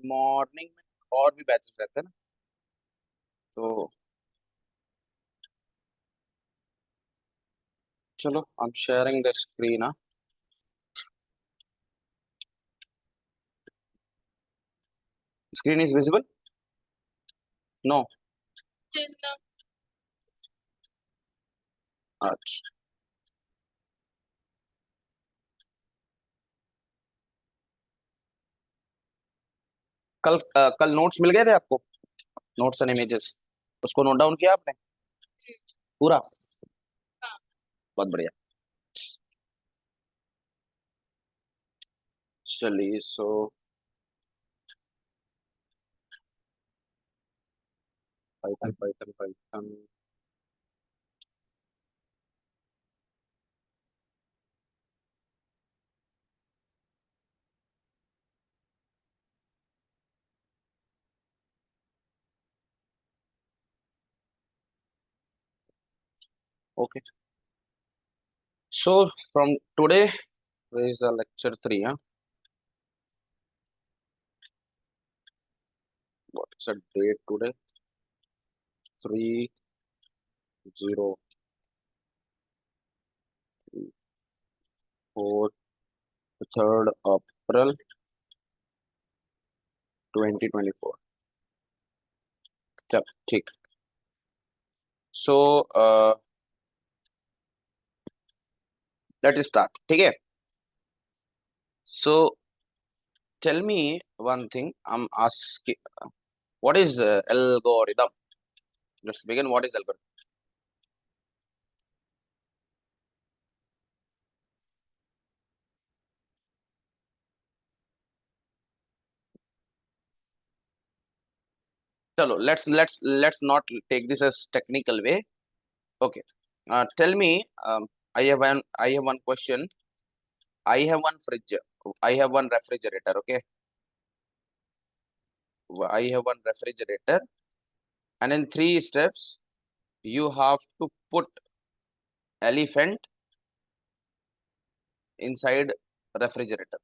Morning में और भी बैचेस रहते हैं ना, तो चलो I am sharing the screen. Screen is visible? No? अच्छा, कल नोट्स मिल गए थे आपको? नोट्स एंड इमेजेस, उसको नोट डाउन किया आपने पूरा? बहुत बढ़िया। चलिए so python python python. Okay, so from today is the lecture 3, huh? What is the date today? 3/0/4 3rd April 2024। चल ठीक। सो लेट स्टार्ट, ठीक है? So tell me one thing. I'm asking, what is algorithm? Let's begin. What is algorithm? चलो, let's not take this as technical way. Okay. Tell me. I have one question. I have one fridge. I have one refrigerator. Okay. I have one refrigerator, and in 3 steps, you have to put elephant inside refrigerator.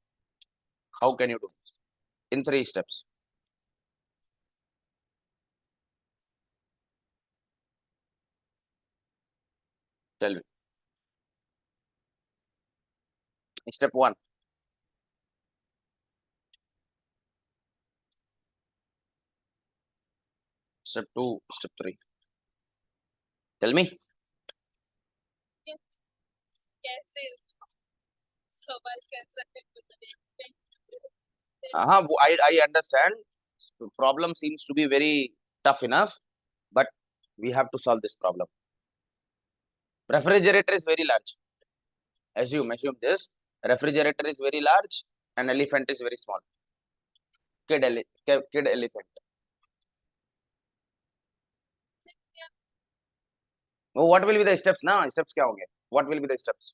How can you do this in 3 steps? Tell me. Step one. Step two. Step three. Tell me. I understand. The problem seems to be very tough enough, but we have to solve this problem. Refrigerator is very large. Assume this. Refrigerator is very large and elephant is very small. Kid elephant. Oh, what will be the steps now? Steps क्या होंगे? What will be the steps?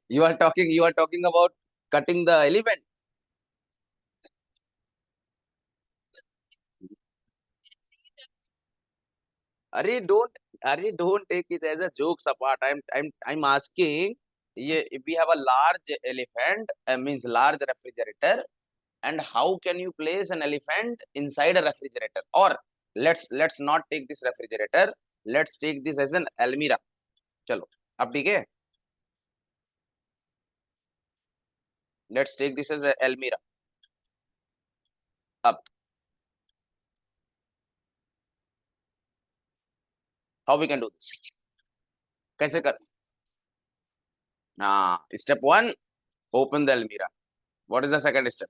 You are talking about cutting the elephant. अरे don't take it as a jokes apart. I'm asking. ये if we have a large elephant, means large refrigerator, and how can you place an elephant inside a refrigerator? Or let's not take this refrigerator. Let's take this as an almirah. चलो, अब ठीक है? Let's take this as a almirah. अब how we can do this? कैसे कर? Step one, open the almirah. What is the second step?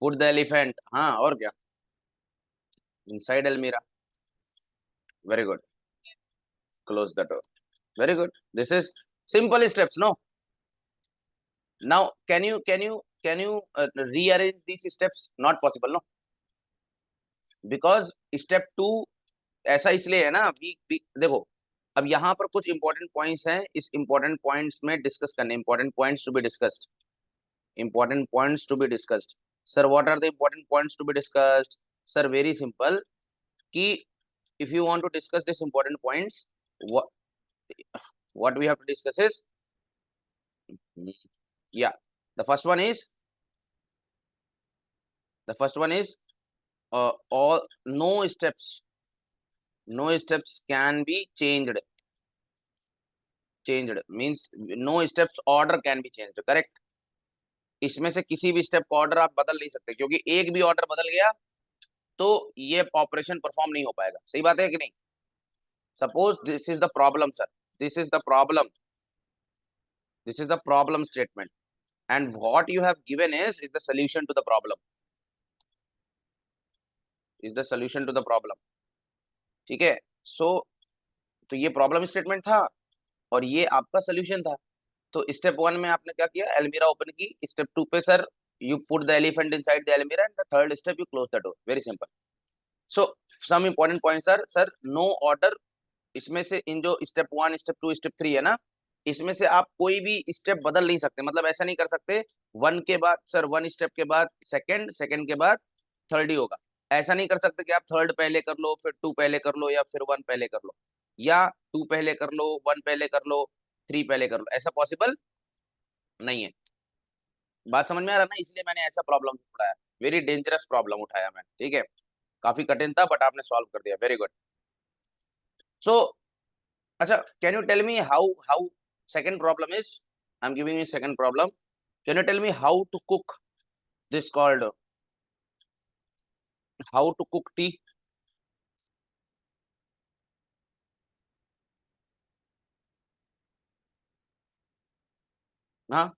Put the elephant. हाँ, और क्या? Inside almirah. Very good. Close the door. Very good. This is simple steps, no? Now, can you rearrange these steps? Not possible, no? Because step two ऐसा इसलिए है ना, देखो, अब यहाँ पर कुछ इंपॉर्टेंट पॉइंट्स हैं, इस इंपॉर्टेंट पॉइंट्स में डिस्कस करने, important points to be discussed, important points to be discussed. Sir, what are the important points to be discussed? Sir, very simple. Ki if you want to discuss these important points, what we have to discuss is, yeah, the first one is all no steps can be changed means no steps order can be changed, correct? इसमें से किसी भी step का order आप बदल नहीं सकते, क्योंकि एक भी ऑर्डर बदल गया तो ये ऑपरेशन परफॉर्म नहीं हो पाएगा। सही बात है कि नहीं? Suppose this is the problem sir, this is the problem, this is the problem statement, and what you have given is the solution to the problem, is the solution to the problem, ठीक है? सो तो ये problem statement था और ये आपका solution था। तो स्टेप वन में आपने क्या किया, एलमीरा ओपन की। स्टेप टू पे sir you put the elephant inside the almirah and the third step you close the door, very simple. So some important points are sir, no order, इसमें से इन जो step one step two step three है ना, इसमें से आप कोई भी स्टेप बदल नहीं सकते। मतलब ऐसा नहीं कर सकते वन के बाद सर वन स्टेप के बाद सेकंड, सेकंड के बाद थर्ड ही होगा। ऐसा नहीं कर सकते कि आप थर्ड पहले कर लो फिर टू पहले कर लो या फिर वन पहले कर लो, या टू पहले कर लो वन पहले कर लो थ्री पहले कर लो, ऐसा पॉसिबल नहीं है। बात समझ में आ रहा ना? इसलिए मैंने ऐसा प्रॉब्लम उठाया, वेरी डेंजरस प्रॉब्लम उठाया मैंने, ठीक है? काफी कठिन था बट आपने सॉल्व कर दिया, वेरी गुड। सो अच्छा, can you tell me how second problem is, I'm giving you second problem, can you tell me how to cook this called, how to cook tea? Huh?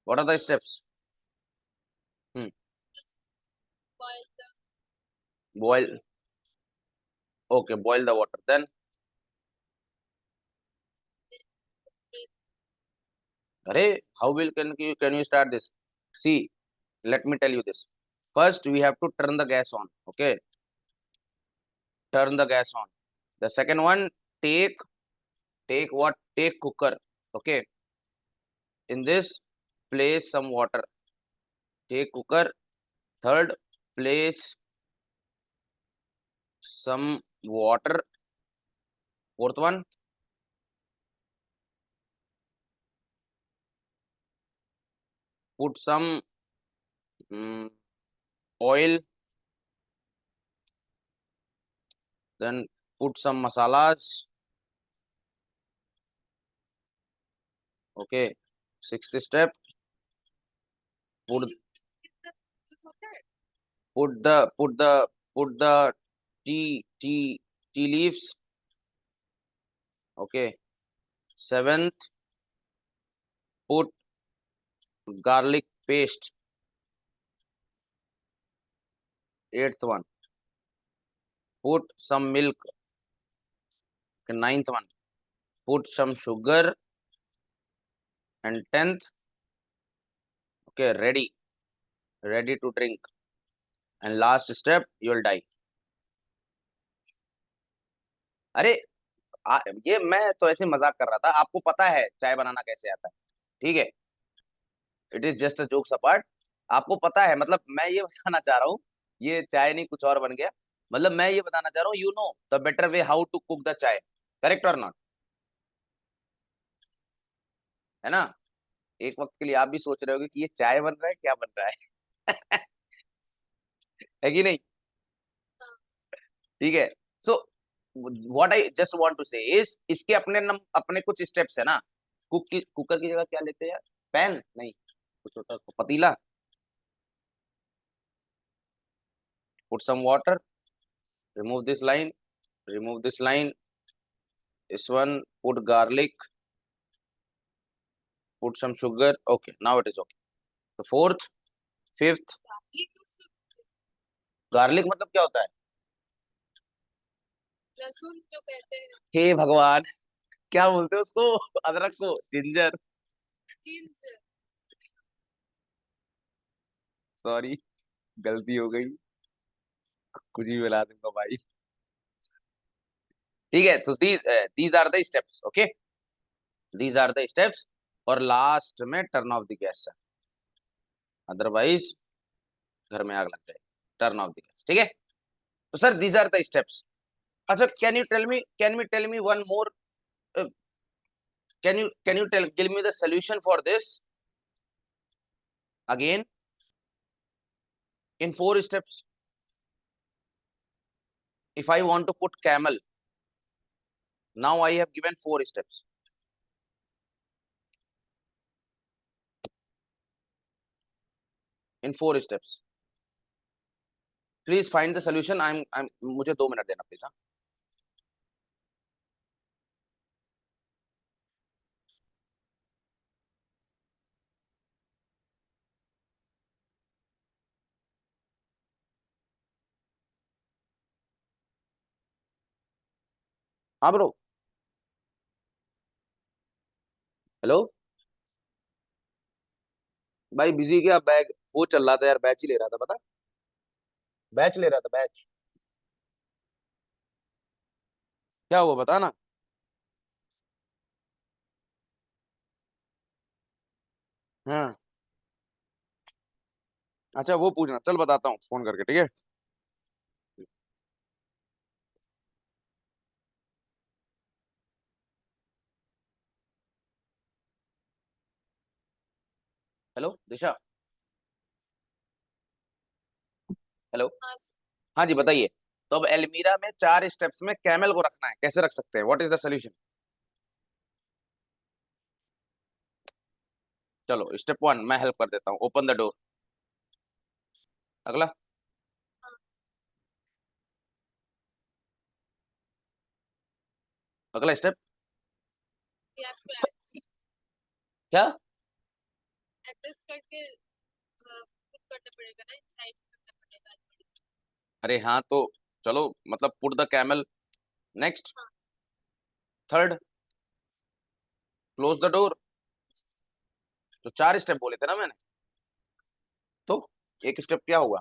What are the steps? Hmm. Boil. Okay, boil the water, then arey how will can you start this? See, let me tell you this. First we have to turn the gas on, okay? Turn the gas on. The second one, take what, take cooker, okay? In this, place some water, take cooker. Third, place some water. Fourth one, put some oil, then put some masalas, okay? Sixth step, put put the tea leaves, okay? Seventh, put garlic paste. Eighth one, put some milk. Okay, ninth one, put some sugar. And 10th, okay, ready to drink. And last step, you will die. अरे ये मैं तो ऐसे मजाक कर रहा था, आपको पता है चाय बनाना कैसे आता है, ठीक है? It is just a jokes apart. आपको पता है, मतलब मैं ये बताना चाह रहा हूँ, ये चाय नहीं कुछ और बन गया। मतलब मैं ये बताना चाह रहा हूँ, you know the better way how to cook the chai, correct और नॉट? है ना? एक वक्त के लिए आप भी सोच रहे होगे कि ये चाय बन रहा है, क्या बन रहा है? है कि नहीं? ठीक है। So what I just want to say is, इसके अपने कुछ स्टेप्स है ना। कुकर की जगह क्या लेते हैं यार? पैन नहीं, कुछ होता है पतीला। Put some water, remove this line, remove this line, this one, put garlic, put some sugar, okay, now it is okay. The fourth, fifth, garlic मतलब क्या होता है? लहसुन जो कहते हैं। हे भगवान, क्या बोलते हैं उसको? अदरक को जिंजर, जिंजर। सॉरी, गलती हो गई, कुछ भी बना दूंगा भाई। ठीक है, तो these are the steps, okay, these are the steps. और लास्ट में turn off the gas, otherwise घर में आग लग जाए, टर्न ऑफ द गैस, ठीक है। तो sir these are the steps. अच्छा, can you tell me one more, can you tell give me the solution for this again in 4 steps? If I want to put camel, now I have given 4 steps. In 4 steps, please find the solution. I'm मुझे 2 minute देना please. हाँ, हाँ bro, hello भाई, busy क्या? Bag वो चल रहा था यार, बैच ही ले रहा था, पता, बैच ले रहा था, बैच। क्या हुआ बता ना। हाँ, अच्छा वो पूछना, चल बताता हूँ फोन करके, ठीक है। हेलो दिशा, हेलो। हाँ हाँ जी बताइए। तो अब एल्मीरा में 4 स्टेप्स में कैमल को रखना है, कैसे रख सकते हैं? What is the solution? चलो स्टेप 1 मैं हेल्प कर देता हूँ, ओपन द डोर। अगला, अगला स्टेप ये आपको क्या? एडजस्ट करके पुट करना पड़ेगा ना, इनसाइड करना पड़ेगा। अरे हाँ तो चलो, मतलब पुट द कैमल, नेक्स्ट, हाँ, थर्ड, क्लोज द डोर। तो 4 स्टेप बोले थे ना मैंने, तो एक स्टेप क्या हुआ?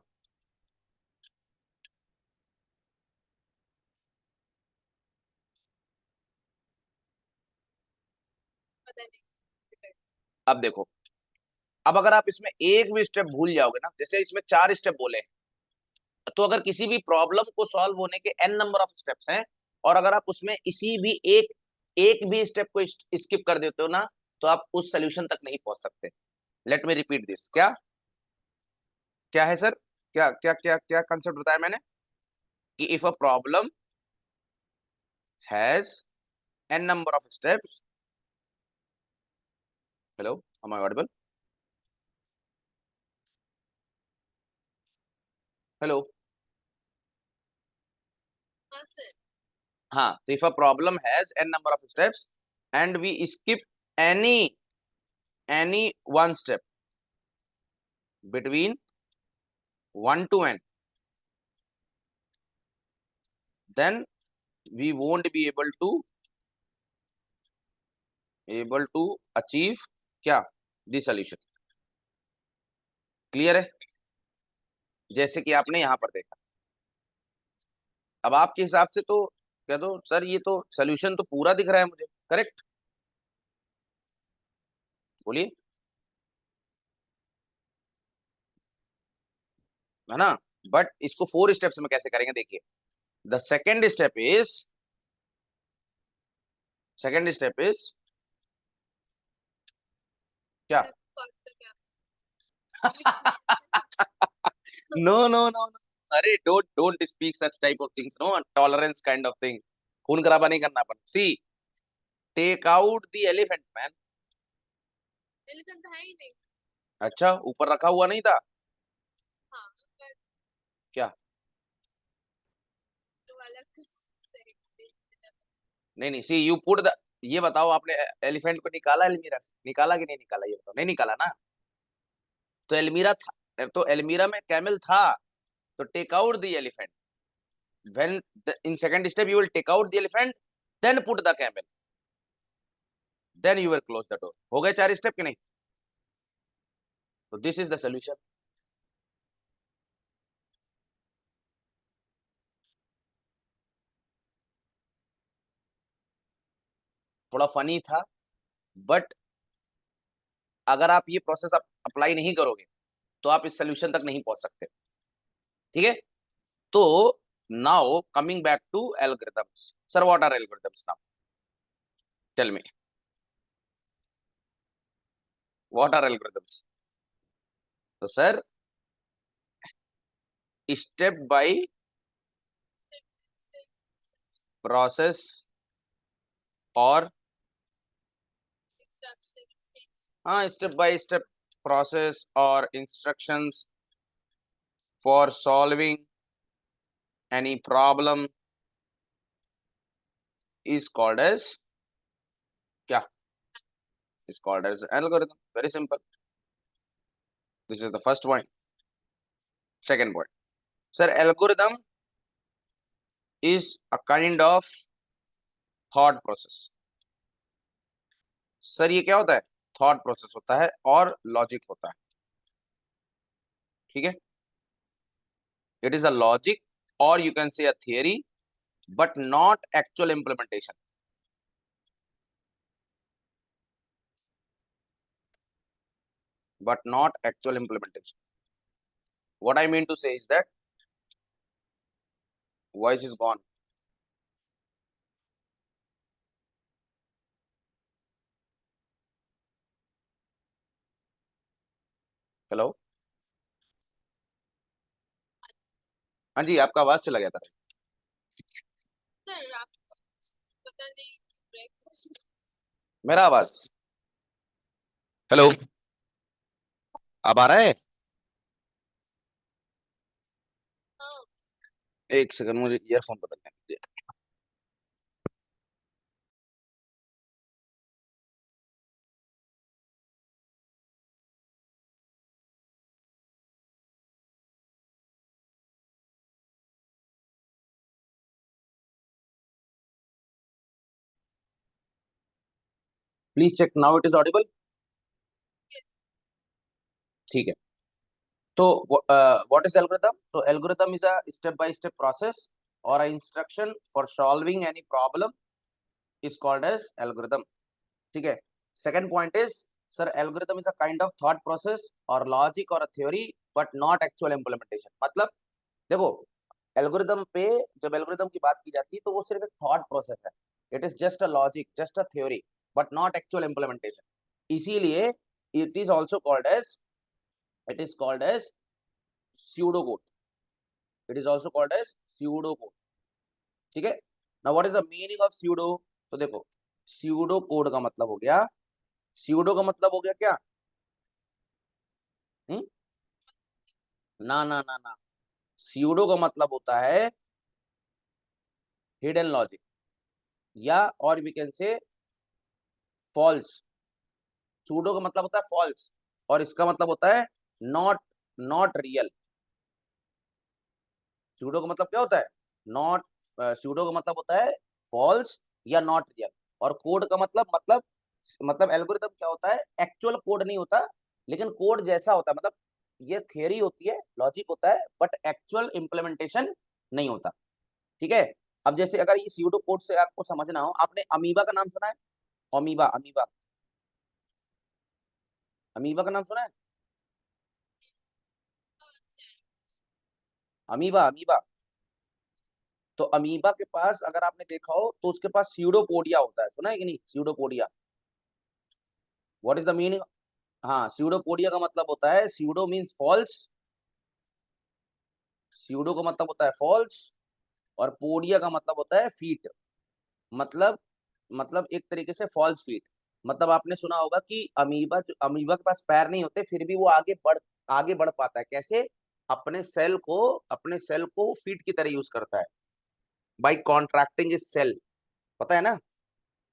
पता नहीं। अब देखो, अब अगर आप इसमें एक भी स्टेप भूल जाओगे ना, जैसे इसमें 4 स्टेप बोले, तो अगर किसी भी प्रॉब्लम को सॉल्व होने के n नंबर ऑफ स्टेप्स हैं, और अगर आप उसमें इसी भी एक एक भी स्टेप को स्किप कर देते हो ना, तो आप उस सोल्यूशन तक नहीं पहुंच सकते। Let me repeat this. क्या क्या है सर? क्या क्या क्या क्या कंसेप्ट बताया मैंने? कि if a problem has n number of steps, hello, am I audible? Hello, हाँ सर। हाँ, तो if a problem has n number of steps and we skip any any one step between 1 to n, then we won't be able to achieve क्या? the solution। Clear है? जैसे कि आपने यहाँ पर देखा। अब आपके हिसाब से तो कह दो सर, ये तो सोल्यूशन तो पूरा दिख रहा है मुझे, करेक्ट? बोलिए, है ना? बट इसको 4 स्टेप्स में कैसे करेंगे, देखिए। द सेकेंड स्टेप इज क्या? मैं कर तो क्या? नो नो नो नो, अरे don't don't speak such type of things, no tolerance kind of thing. खून खराबा नहीं करना अपन। See, take out the elephant man. Elephant है ही नहीं। अच्छा, ऊपर रखा हुआ नहीं था हाँ, पर क्या? तो अलग से नहीं नहीं, सी यू पुट द, ये बताओ, आपने एलिफेंट को निकाला एलमीरा से? निकाला कि नहीं निकाला, ये बताओ। नहीं निकाला ना? तो एलमीरा था, तो एलमीरा में कैमल था, तो take out the elephant. When in second step you will take out the elephant, then put the camel, then you will close the door. हो गए 4 स्टेप कि नहीं? तो दिस इज द सोल्यूशन। थोड़ा फनी था, but अगर आप ये प्रोसेस अप्लाई नहीं करोगे, तो आप इस सोल्यूशन तक नहीं पहुंच सकते। ठीक है, तो now coming back to algorithms, sir what are algorithms now, tell me what are algorithms. तो सर स्टेप बाय प्रोसेस और हाँ स्टेप बाय स्टेप प्रोसेस और instructions for solving any problem is called as क्या, is called as algorithm, very simple. This is the first point. Second point, sir, algorithm is a kind of thought process. Sir ये क्या होता है, thought process होता है और logic होता है। ठीक है, इट इज अ लॉजिक और you can say a theory but not actual implementation. But not actual implementation. What I mean to say is that voice is gone. Hello, हाँ जी, आपका आवाज चला गया था। सर आपको पता नहीं break- मेरा आवाज, हेलो, अब आ रहा है? हाँ एक सेकंड, मुझे ईयरफोन बदलने दीजिए। Please check now it is audible. ठीक है, तो व्हाट इज एल्गोरिथम? तो algorithm is a step by step process और a instruction for solving any problem is called as algorithm. ठीक है, second point is, sir algorithm is a kind of thought process और logic और a theory but not actual implementation. मतलब देखो, algorithm पे जब algorithm की बात की जाती है तो वो सिर्फ एक थॉट प्रोसेस है, it is just a logic, just a theory, but not actual implementation. इसीलिए it is also called as, it is called as pseudo code, it is also called as pseudo code. ठीक है, now what is the meaning of pseudo? तो देखो, pseudo code का मतलब हो गया, pseudo का मतलब हो गया क्या? हम्म, ना ना ना ना, स्यूडो का मतलब होता है हिडन लॉजिक, या और we can say false. Pseudo का मतलब होता है फॉल्स और इसका मतलब होता है नॉट, नॉट रियल। सूडो का मतलब क्या होता है? नॉट, सूडो का मतलब होता है फॉल्स या नॉट रियल। और कोड का मतलब एल्गोरिथम क्या होता है? एक्चुअल कोड नहीं होता, लेकिन कोड जैसा होता है, मतलब ये थियरी होती है, लॉजिक होता है, बट एक्चुअल इम्प्लीमेंटेशन नहीं होता। ठीक है, अब जैसे अगर ये सूडो कोड से आपको समझना हो, आपने अमीबा का नाम सुना है? अमीबा, अमीबा, अमीबा का नाम सुना है? अमीबा, अमीबा, तो अमीबा के पास अगर आपने देखा हो तो उसके पास स्यूडोपोडिया होता है, सुना है कि नहीं? Pseudopodia, what is the meaning? हाँ, स्यूडोपोडिया का मतलब होता है, स्यूडो मीन्स फॉल्स, स्यूडो का मतलब होता है फॉल्स, और पोडिया का मतलब होता है फीट। मतलब एक तरीके से फॉल्स फीट। मतलब आपने सुना होगा कि अमीबा के पास पैर नहीं होते, फिर भी वो आगे बढ़ पाता है। कैसे? अपने सेल को, अपने सेल को फीट की तरह यूज करता है, बाई कॉन्ट्रैक्टिंग इज सेल, पता है ना?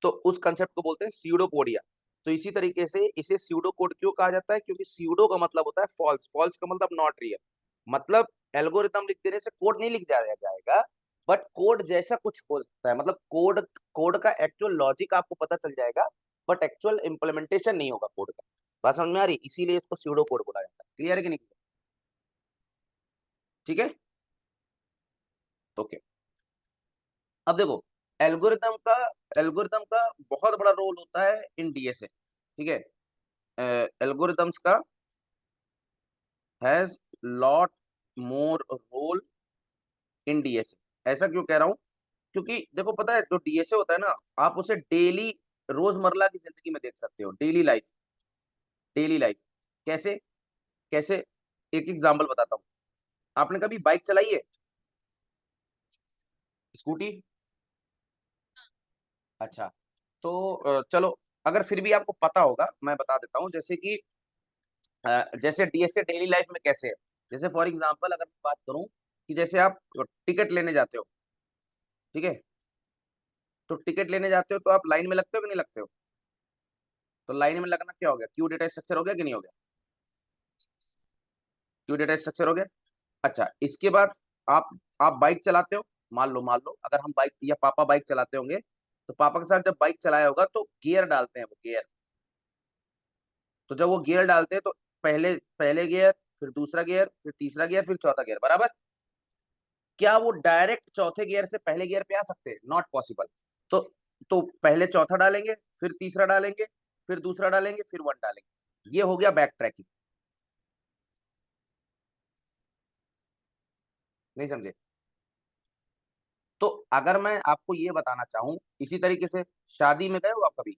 तो उस कंसेप्ट को बोलते हैं स्यूडोपोडिया। तो इसी तरीके से इसे स्यूडो कोड क्यों कहा जाता है? क्योंकि स्यूडो का मतलब होता है फॉल्स, फॉल्स का मतलब नॉट रियल। मतलब एल्गोरिथम लिख देने से कोड नहीं लिख जाया जाएगा, बट कोड जैसा कुछ हो सकता है, मतलब कोड, कोड का एक्चुअल लॉजिक आपको पता चल जाएगा, बट एक्चुअल इंप्लीमेंटेशन नहीं होगा कोड का। बात समझ में आ रही? इसीलिए इसको स्यूडो कोड बोला जाता है। क्लियर है कि नहीं? ठीक है, ओके। अब देखो, एल्गोरिथम का, एल्गोरिथम का बहुत बड़ा रोल होता है इन डीएसए। ठीक है, एल्गोरिथम्स का has lot more role in DSA. ऐसा क्यों कह रहा हूं? क्योंकि देखो पता है जो डीएसए होता है ना, आप उसे डेली रोजमर्रा की जिंदगी में देख सकते हो। डेली लाइफ, डेली लाइफ कैसे? कैसे? एक एग्जांपल बताता हूँ। आपने कभी बाइक चलाई है? स्कूटी? अच्छा, तो चलो, अगर फिर भी आपको पता होगा मैं बता देता हूँ। जैसे कि जैसे डीएसए डेली लाइफ में कैसे है। जैसे फॉर एग्जांपल अगर मैं बात करूं कि जैसे आप टिकट लेने जाते हो, ठीक है? तो टिकट लेने जाते हो तो आप लाइन में लगते हो कि नहीं लगते हो? तो लाइन में लगना क्या हो गया? क्यू डेटा स्ट्रक्चर हो गया कि नहीं हो गया? क्यू डेटा स्ट्रक्चर हो गया। अच्छा, इसके बाद आप आप बाइक चलाते हो। मान लो अगर हम बाइक या पापा बाइक चलाते होंगे, तो पापा के साथ जब बाइक चलाया होगा तो गियर डालते हैं, वो गियर। तो जब वो गियर डालते हैं तो पहले पहले गियर, फिर दूसरा गियर, फिर तीसरा गियर, फिर चौथा गियर, बराबर? क्या वो डायरेक्ट चौथे गियर से पहले गियर पे आ सकते हैं? Not possible. तो तो पहले चौथा डालेंगे, फिर तीसरा डालेंगे, फिर दूसरा डालेंगे, फिर वन डालेंगे। ये हो गया बैक ट्रैकिंग। नहीं समझे? तो अगर मैं आपको ये बताना चाहूं इसी तरीके से, शादी में गए हो आप कभी?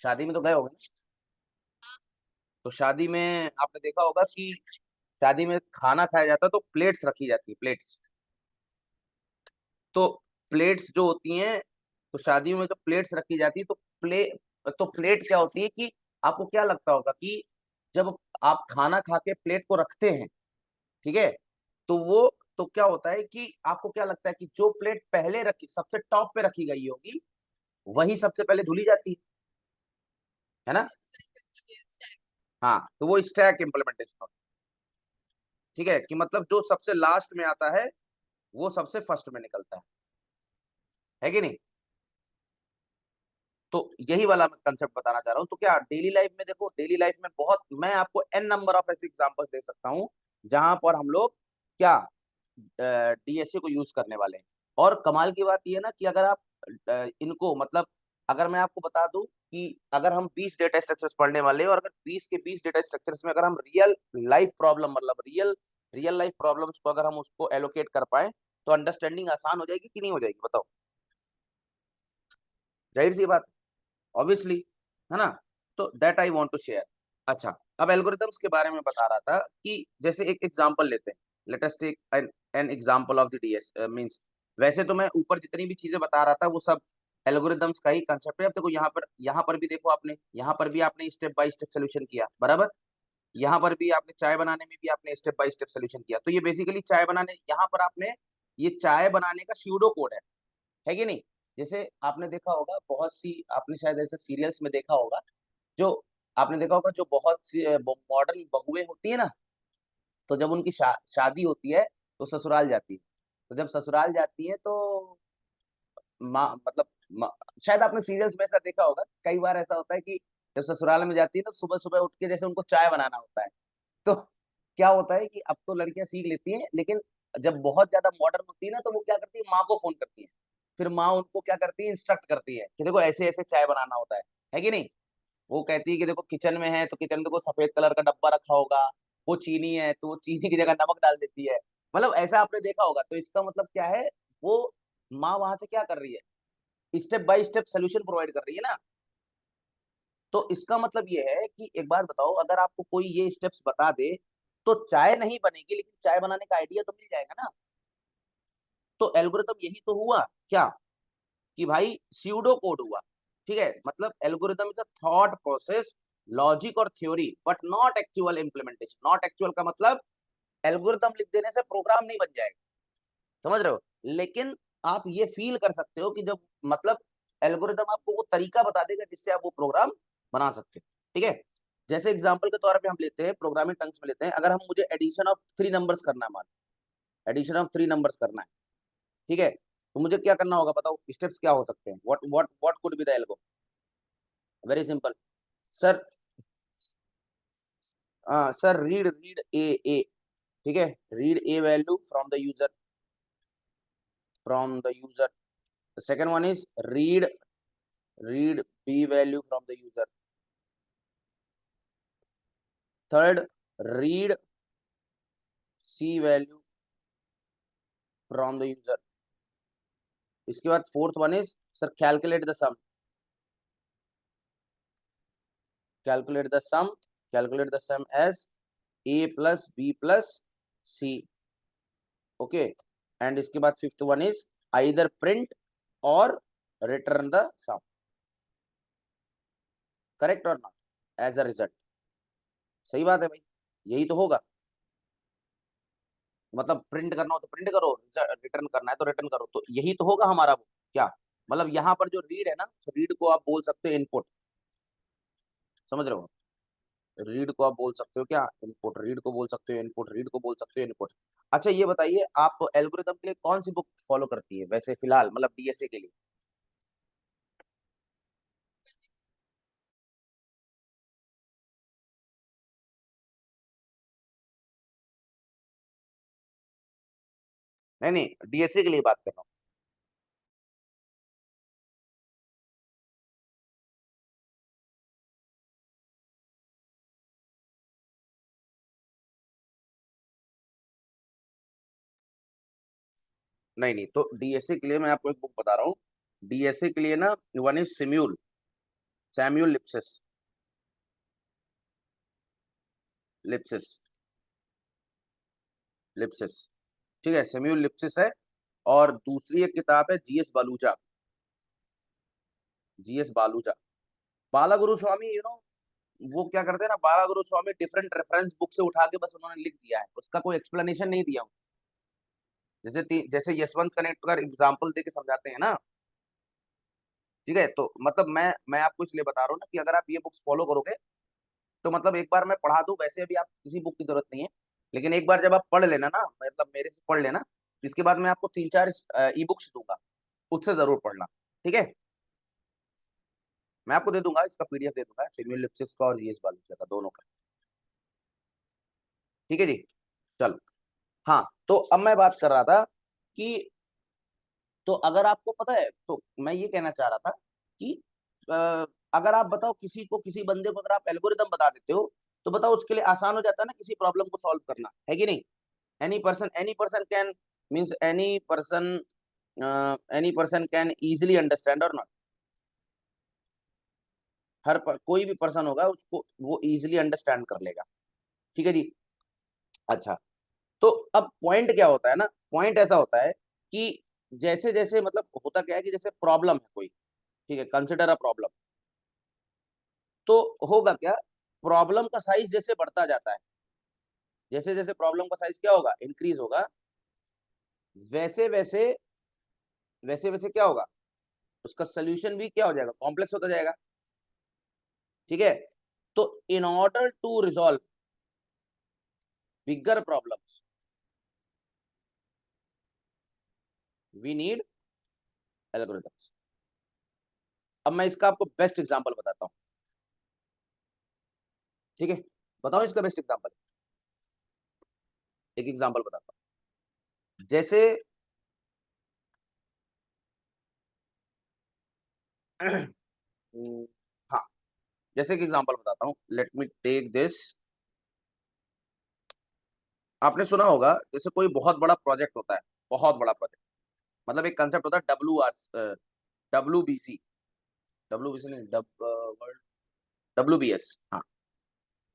शादी में तो गए होगे ना? तो शादी में आपने देखा होगा कि शादी में खाना खाया जाता है तो प्लेट्स रखी जाती है, प्लेट्स। तो प्लेट्स जो होती हैं, तो शादियों में जो प्लेट्स रखी जाती है तो प्लेट क्या होती है कि आपको क्या लगता होगा कि जब आप खाना खा के प्लेट को रखते हैं, ठीक है? तो वो तो क्या होता है कि आपको क्या लगता है कि जो प्लेट पहले रखी, सबसे टॉप पे रखी गई होगी, वही सबसे पहले धुली जाती है ना? हाँ, तो वो स्टैक इम्प्लीमेंटेशन होता है। ठीक है, कि मतलब जो सबसे लास्ट में आता है वो सबसे फर्स्ट में निकलता है कि नहीं? तो यही वाला मैं कंसेप्ट बताना चाह रहा हूँ। तो क्या डेली लाइफ में देखो, डेली लाइफ में बहुत, मैं आपको एन नंबर ऑफ ऐसे एग्जांपल्स दे सकता हूँ जहां पर हम लोग क्या डीएसए को यूज करने वाले हैं। और कमाल की बात यह है ना कि अगर आप इनको मतलब, अगर मैं आपको बता दूं कि अगर हम 20 डेटा स्ट्रक्चर्स पढ़ने वाले हैं और अगर 20 के 20 डेटा स्ट्रक्चर्स में अगर हम रियल लाइफ प्रॉब्लम मतलब रियल रियल लाइफ प्रॉब्लम्स को अगर हम उसको एलोकेट कर पाए, तो अंडरस्टैंडिंग आसान हो जाएगी कि नहीं हो जाएगी? बताओ। जाहिर सी बात, ऑब्वियसली, है ना? तो that I want to share. अच्छा, अब एल्गोरिदम्स के बारे में बता रहा था कि जैसे एक एग्जांपल लेते हैं। Let us take an example of the DS means. वैसे तो मैं ऊपर जितनी भी चीजें बता रहा था वो सब एल्गोरिदम्स का ही कंसेप्ट है। अब देखो यहाँ पर भी देखो, आपने यहाँ पर भी आपने स्टेप बाय स्टेप सोल्यूशन किया, बराबर? यहाँ पर भी आपने चाय बनाने में भी आपने स्टेप बाय स्टेप सोल्यूशन किया। तो ये बेसिकली चाय बनाने, यहाँ पर आपने ये चाय बनाने का स्यूडो कोड है कि नहीं? जैसे आपने देखा होगा बहुत सी, आपने शायद ऐसे सीरियल्स में देखा होगा, जो आपने देखा होगा जो बहुत सी मॉडर्न बहुएं होती है ना, तो जब उनकी शादी होती है तो ससुराल जाती है। तो जब ससुराल जाती है तो माँ मतलब शायद आपने सीरियल्स में ऐसा देखा होगा, कई बार ऐसा होता है कि जब ससुराल में जाती है तो सुबह सुबह उठ के जैसे उनको चाय बनाना होता है। तो क्या होता है कि अब तो लड़कियां सीख लेती हैं, लेकिन जब बहुत ज्यादा मॉडर्न होती है ना तो वो क्या करती है, माँ को फोन करती है। फिर माँ उनको क्या करती है, इंस्ट्रक्ट करती है कि देखो ऐसे ऐसे चाय बनाना होता है कि नहीं? वो कहती है कि देखो किचन में है तो किचन में देखो सफेद कलर का डब्बा रखा होगा, वो चीनी है तो वो चीनी की जगह नमक डाल देती है। मतलब ऐसा आपने देखा होगा। तो इसका मतलब क्या है, वो माँ वहां से क्या कर रही है, step by step solution provide कर रही है ना। तो इसका मतलब ये है कि एक बात बताओ, अगर आपको कोई ये स्टेप्स बता दे तो चाय नहीं बनेगी, लेकिन चाय बनाने का आइडिया तो मिल जाएगा ना। तो एल्गोरिथम यही तो हुआ क्या, कि भाई स्यूडो कोड हुआ। ठीक है, मतलब algorithm is a thought process, logic और theory, but not actual implementation. Not actual का मतलब एल्गोरिथम लिख देने से प्रोग्राम नहीं बन जाएगा, समझ रहे हो? लेकिन आप ये फील कर सकते हो कि जब मतलब एल्गोरिदम आपको वो तरीका बता देगा जिससे आप वो प्रोग्राम बना सकते हो। ठीक है, जैसे एग्जांपल के तौर पे हम लेते हैं, प्रोग्रामिंग टर्म्स में लेते हैं। अगर हम मुझे एडिशन ऑफ 3 नंबर्स करना है, मान एडिशन ऑफ 3 नंबर्स करना है, ठीक है? तो मुझे क्या करना होगा बताओ, स्टेप्स क्या हो सकते हैं? What could be the algo? Very simple sir. Sir read read ए, ठीक है, read A value from the user. The second one is read b value from the user. Third, read C value from the user. इसके बाद fourth one is sir calculate the sum, calculate the sum, calculate the sum as a plus B plus C. Okay, and इसके बाद fifth one is either print और return the sum, correct और not as a result. सही बात है भाई, यही तो होगा। मतलब प्रिंट करना हो तो प्रिंट करो, रिटर्न करना है तो रिटर्न करो, तो यही तो होगा हमारा वो क्या। मतलब यहाँ पर जो रीड है ना, रीड को आप बोल सकते हो इनपुट, समझ रहे हो। रीड को आप बोल सकते हो क्या, इनपुट। रीड को बोल सकते हो इनपुट, रीड को बोल सकते हो इनपुट। अच्छा ये बताइए, आप एल्गोरिथम के लिए कौन सी बुक फॉलो करती है वैसे फिलहाल, मतलब डीएसए के लिए। नहीं नहीं, डीएसए के लिए बात कर रहा हूँ। नहीं नहीं, तो डीएसए के लिए मैं आपको एक बुक बता रहा हूँ। डीएसए के लिए ना, वन इज सिम्यूल, सैम्यूल लिप्सिस, लिप्सिस, लिप्सिस। ठीक है, सैम्यूल लिप्सिस है। और दूसरी एक किताब है जीएस बालूचा, जीएस बालूचा। बाला गुरु स्वामी, वो क्या करते हैं ना, बाला गुरु स्वामी डिफरेंट रेफरेंस बुक से उठा के बस उन्होंने लिख दिया है, उसका कोई एक्सप्लेनेशन नहीं दिया। जैसे जैसे यशवंत कनेक्ट का एग्जाम्पल देके समझाते हैं ना। ठीक है, तो मतलब मैं आपको इसलिए बता रहा हूँ ना कि अगर आप ये बुक्स फॉलो करोगे तो मतलब एक बार मैं पढ़ा दूं, वैसे अभी आप किसी बुक की जरूरत नहीं है, लेकिन एक बार जब आप पढ़ लेना ना, मतलब मेरे से पढ़ लेना, इसके बाद मैं आपको 3-4 ई बुक्स दूंगा, उससे जरूर पढ़ना। ठीक है, मैं आपको दे दूंगा, इसका पीडीएफ दे दूंगा, सिमिल लिप्सिस का और जीएस बालूचा का, दोनों का। ठीक है जी, चलो। हाँ, तो अब मैं बात कर रहा था कि, तो अगर आपको पता है, तो मैं ये कहना चाह रहा था कि अ, अगर आप बताओ किसी को, किसी बंदे को अगर आप एल्गोरिदम बता देते हो, तो बताओ उसके लिए आसान हो जाता है ना किसी प्रॉब्लम को सॉल्व करना, है कि नहीं। Any person can, means any person can easily understand और नॉट। कोई भी पर्सन होगा उसको वो इजिली अंडरस्टैंड कर लेगा। ठीक है जी। अच्छा, तो अब पॉइंट क्या होता है ना, पॉइंट ऐसा होता है कि जैसे जैसे, मतलब होता क्या है कि जैसे प्रॉब्लम है कोई, ठीक है, कंसिडर अ प्रॉब्लम, तो होगा क्या, प्रॉब्लम का साइज जैसे बढ़ता जाता है, जैसे जैसे प्रॉब्लम का साइज क्या होगा, इंक्रीज होगा, वैसे वैसे, वैसे वैसे क्या होगा, उसका सोल्यूशन भी क्या हो जाएगा, कॉम्प्लेक्स होता जाएगा। ठीक है, तो in order to resolve bigger problems we need algorithms. अब मैं इसका आपको बेस्ट एग्जांपल बताता हूँ। ठीक है, बताओ इसका बेस्ट एग्जांपल। एक एग्जांपल बताता हूँ, जैसे हाँ, जैसे कि एग्जांपल बताता हूँ, लेट मी टेक दिस। आपने सुना होगा, जैसे कोई बहुत बड़ा प्रोजेक्ट होता है, बहुत बड़ा प्रोजेक्ट, मतलब एक कंसेप्ट होता है WBC, WBC नहीं, WBS, हाँ,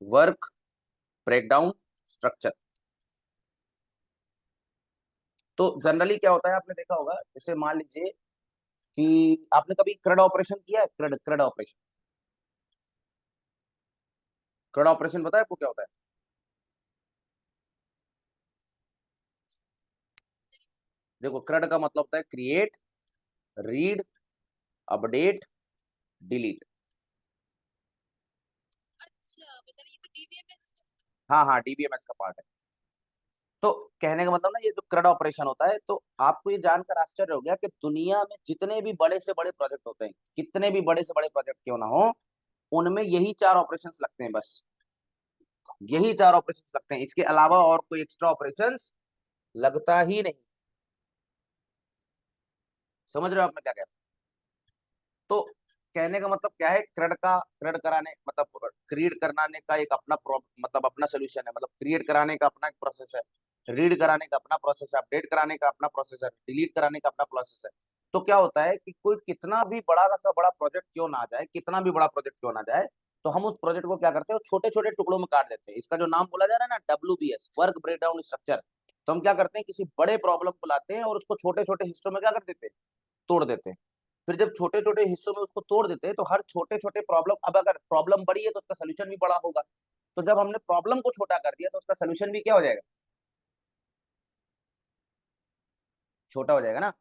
वर्क ब्रेकडाउन स्ट्रक्चर। तो जनरली क्या होता है, आपने देखा होगा, जैसे मान लीजिए कि आपने कभी क्रेड ऑपरेशन किया है, CRUD CRUD operation, CRUD operation पता है आपको क्या होता है। देखो, क्रेड का मतलब होता है क्रिएट, रीड, अपडेट, डिलीट। अच्छा, मतलब ये तो डीबीएमएस। हाँ हाँ, डीबीएमएस का पार्ट है। तो कहने का मतलब ना, ये जो क्रेड ऑपरेशन होता है, तो आपको ये जानकर आश्चर्य हो गया कि दुनिया में जितने भी बड़े से बड़े प्रोजेक्ट होते हैं, कितने भी बड़े से बड़े प्रोजेक्ट क्यों ना हो, उनमें यही 4 ऑपरेशंस लगते हैं बस, यही 4 ऑपरेशंस लगते हैं, इसके अलावा और कोई एक्स्ट्रा ऑपरेशंस लगता ही नहीं। समझ रहे हो आप मैं क्या कह रहा हूं। तो कहने का मतलब क्या है, क्रेड कराने मतलब क्रिएट कराने का एक अपना मतलब अपना सोल्यूशन है, मतलब क्रिएट कराने का अपना एक प्रोसेस है, रीड कराने का अपना प्रोसेस है, अपडेट कराने का अपना प्रोसेस है, डिलीट कराने का अपना प्रोसेस है। तो क्या होता है कि कोई कितना भी बड़ा सा बड़ा प्रोजेक्ट क्यों ना आ जाए, कितना भी बड़ा प्रोजेक्ट क्यों ना जाए, तो हम उस प्रोजेक्ट को क्या करते हैं, छोटे छोटे टुकड़ों में काट देते हैं। इसका जो नाम बोला जा रहा है ना, WBS, वर्क ब्रेकडाउन स्ट्रक्चर। तो हम क्या करते हैं, किसी बड़े प्रॉब्लम को लाते हैं और उसको छोटे छोटे हिस्सों में क्या कर देते हैं, तोड़ देते हैं। फिर जब छोटे छोटे हिस्सों में उसको तोड़ देते हैं, तो हर छोटे छोटे प्रॉब्लम, अब अगर प्रॉब्लम बड़ी है तो उसका सोल्यूशन भी बड़ा होगा। तो जब हमने प्रॉब्लम को छोटा कर दिया तो उसका सोल्यूशन भी क्या हो जाएगा, छोटा हो जाएगा ना।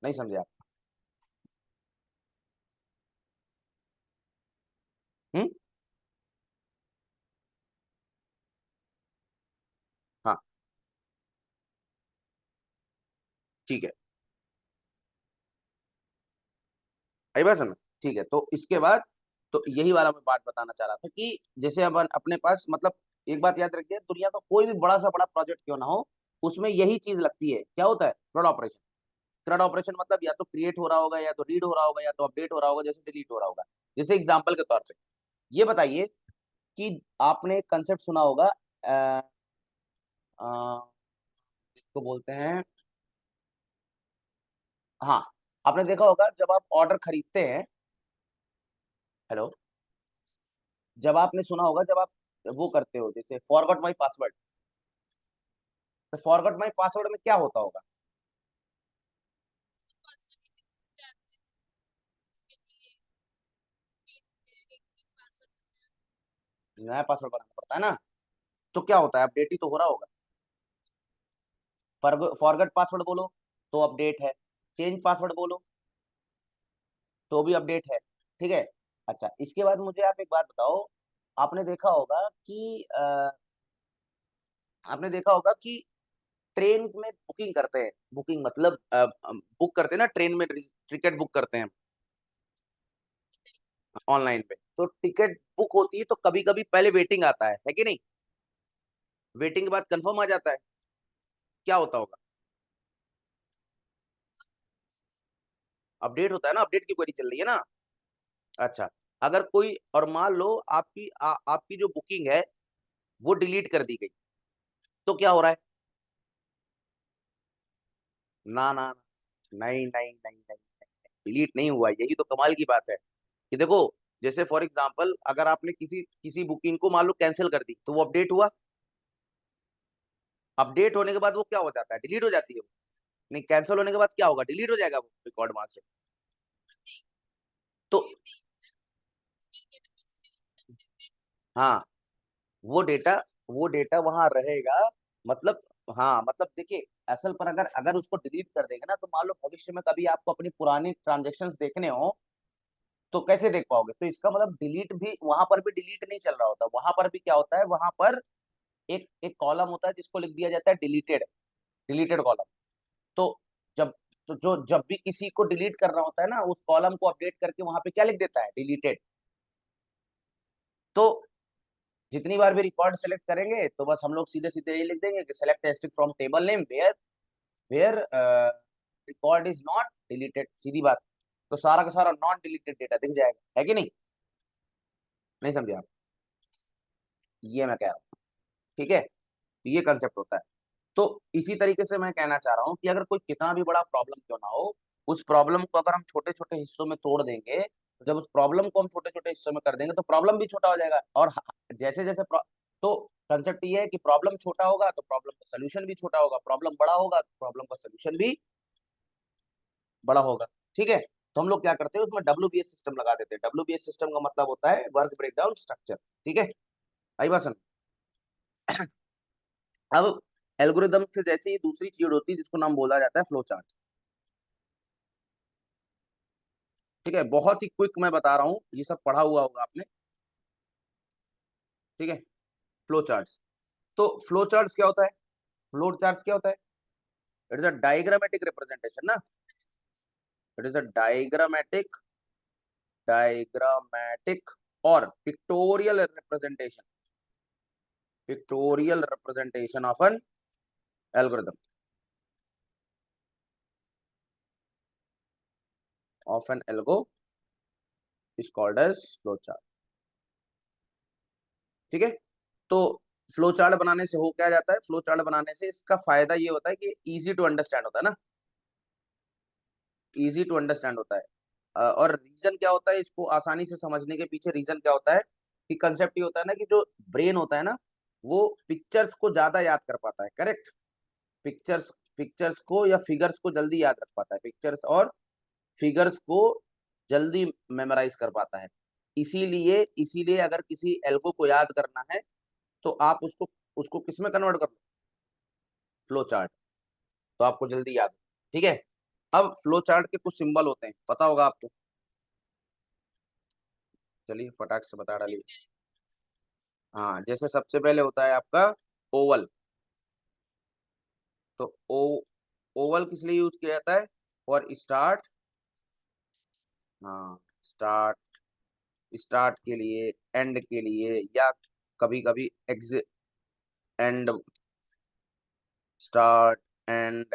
नहीं समझे आप? हम्म। हाँ, ठीक है, आई बात समझ। ठीक है, तो इसके बाद, तो यही वाला मैं बात बताना चाह रहा था कि जैसे अब अपने पास मतलब, एक बात याद रखिए, दुनिया का कोई भी बड़ा सा बड़ा प्रोजेक्ट क्यों ना हो, उसमें यही चीज लगती है, क्या होता है, फ्लड ऑपरेशन। फ्लड ऑपरेशन मतलब या तो क्रिएट हो रहा होगा, या तो रीड हो रहा होगा, या तो अपडेट हो रहा होगा, जैसे डिलीट हो रहा होगा। जैसे एग्जाम्पल के तौर पे ये बताइए कि आपने एक कंसेप्ट सुना होगा, अ, अ, इसको बोलते हैं, हाँ, आपने देखा होगा जब आप ऑर्डर खरीदते हैं, हेलो, जब आपने सुना होगा जब आप वो करते हो, जैसे फॉरगॉट माई पासवर्ड, तो फॉरगॉट माई पासवर्ड में क्या होता होगा, नया पासवर्ड बनाना पड़ता है ना। तो क्या होता है, अपडेट ही तो हो रहा होगा। फॉरगॉट पासवर्ड बोलो तो अपडेट है, चेंज पासवर्ड बोलो तो भी अपडेट है, ठीक है। अच्छा, इसके बाद मुझे आप एक बात बताओ, आपने देखा होगा कि आपने देखा होगा कि ट्रेन में बुकिंग करते हैं, बुकिंग मतलब बुक करते हैं ना, ट्रेन में टिकट बुक करते हैं ऑनलाइन पे, तो टिकट बुक होती है तो कभी कभी पहले वेटिंग आता है कि नहीं, वेटिंग के बाद कंफर्म आ जाता है, क्या होता होगा, अपडेट होता है ना, अपडेट की क्वेरी चल रही है ना। अच्छा, अगर कोई और मान लो आपकी जो बुकिंग है वो डिलीट कर दी गई, तो क्या हो रहा है, ना ना, नहीं नहीं नहीं नहीं, डिलीट नहीं हुआ, यही तो कमाल की बात है कि देखो, जैसे फॉर एग्जांपल अगर आपने किसी किसी बुकिंग को मान लो कैंसिल कर दी, तो वो अपडेट हुआ, अपडेट होने के बाद वो क्या हो जाता है, डिलीट हो जाती है वो। नहीं, कैंसिल होने के बाद क्या होगा, डिलीट हो जाएगा वो रिकॉर्ड वहां से। तो हाँ, वो डेटा वो डेटा वहां रहेगा, मतलब, हाँ मतलब देखिए, असल पर अगर अगर उसको डिलीट कर देंगे ना, तो मान लो भविष्य में कभी आपको अपनी पुरानी ट्रांजेक्शन्स देखने हो, तो कैसे देख पाओगे, तो इसका मतलब डिलीट भी, वहां पर भी डिलीट नहीं चल रहा होता, वहां पर भी क्या होता है, वहां पर एक एक कॉलम होता है जिसको लिख दिया जाता है डिलीटेड, डिलीटेड कॉलम। तो जब तो जो जब भी किसी को डिलीट करना होता है ना, उस कॉलम को अपडेट करके वहां पे क्या लिख देता है, डिलीटेड। तो जितनी बार भी रिकॉर्ड सेलेक्ट करेंगे, तो बस हम लोग सीधे सीधे ये लिख देंगे कि select text from table name where where record is not deleted, सीधी बात। तो सारा का सारा नॉन डिलीटेड डेटा दिख जाएगा, है कि नहीं, नहीं समझे आप, ये मैं कह रहा हूँ, ठीक है, तो ये कंसेप्ट होता है। तो इसी तरीके से मैं कहना चाह रहा हूँ कि अगर कोई कितना भी बड़ा प्रॉब्लम क्यों ना हो, उस प्रॉब्लम को अगर हम छोटे छोटे हिस्सों में तोड़ देंगे, तो जब उस प्रॉब्लम को हम छोटे छोटे हिस्सों में कर देंगे, तो प्रॉब्लम भी छोटा हो जाएगा। और जैसे जैसे तो कंसेप्ट ये है कि प्रॉब्लम छोटा होगा तो प्रॉब्लम का सोल्यूशन भी छोटा होगा, प्रॉब्लम बड़ा होगा तो प्रॉब्लम का सोल्यूशन भी बड़ा होगा, ठीक है। तो हम लोग क्या करते हैं, उसमें WBS सिस्टम लगा देते हैं। WBS सिस्टम का मतलब होता है वर्क ब्रेकडाउन स्ट्रक्चर, ठीक है, आई बात समझ। अब एल्गोरिदम से जैसे ही दूसरी चीज होती है जिसको नाम बोला जाता है फ्लो चार्ट, ठीक है, बहुत ही क्विक मैं बता रहा हूँ, ये सब पढ़ा हुआ होगा आपने, ठीक है। फ्लो चार्ट्स, तो फ्लो चार्ट्स क्या होता है, फ्लो चार्ट्स क्या होता है, it is a diagrammatic representation ना, इट इज अ डायग्रामेटिक और pictorial representation of an algorithm. Of an algo is called as flow chart. ठीक है, तो फ्लो चार्ट बनाने से हो क्या जाता है, फ्लो चार्ट बनाने से इसका फायदा ये होता है कि इजी टू अंडरस्टैंड होता है ना, इजी टू अंडरस्टैंड होता है। और रीजन क्या होता है इसको आसानी से समझने के पीछे, रीजन क्या होता है कि कंसेप्ट ये होता है ना कि जो ब्रेन होता है ना वो पिक्चर्स को ज्यादा याद कर पाता है, करेक्ट। पिक्चर्स पिक्चर्स को या फिगर्स को जल्दी याद रख पाता है, पिक्चर्स और फिगर्स को जल्दी मेमोराइज कर पाता है। इसीलिए इसीलिए अगर किसी एल्गो को याद करना है तो आप उसको उसको किस में कन्वर्ट कर लो, फ्लो चार्ट, तो आपको जल्दी याद। ठीक है, अब फ्लो चार्ट के कुछ सिंबल होते हैं, पता होगा आपको, चलिए फटाक से बता डालिए। हाँ, जैसे सबसे पहले होता है आपका ओवल। तो ओवल किस लिए यूज किया जाता है, फॉर स्टार्ट। हाँ, स्टार्ट, स्टार्ट के लिए, एंड के लिए, या कभी कभी exit, and, start, and,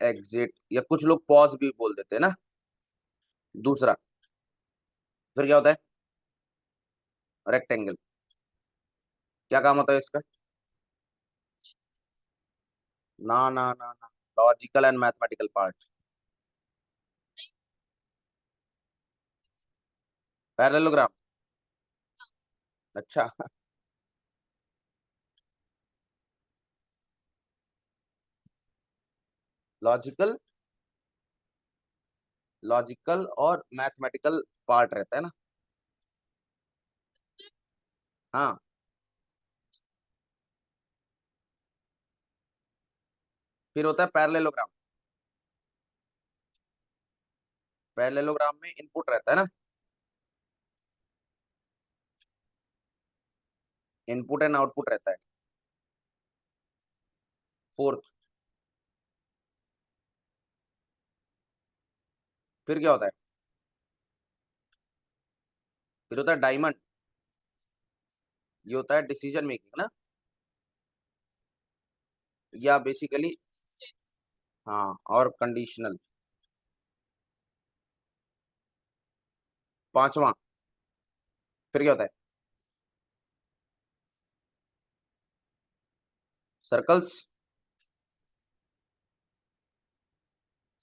exit, या कुछ लोग पॉज भी बोल देते हैं ना। दूसरा फिर क्या होता है, रेक्टेंगल, क्या काम होता है इसका, ना ना ना ना, logical and mathematical part. Parallelogram, अच्छा। लॉजिकल, लॉजिकल और मैथमेटिकल पार्ट रहता है ना। हाँ, फिर होता है पैरेललोग्राम। पैरेललोग्राम में इनपुट रहता है ना, इनपुट एंड आउटपुट रहता है। फोर्थ, फिर क्या होता है, फिर होता है डायमंड, ये होता है डिसीजन मेकिंग ना, या बेसिकली, हाँ, और कंडीशनल। पांचवा, फिर क्या होता है, सर्कल्स।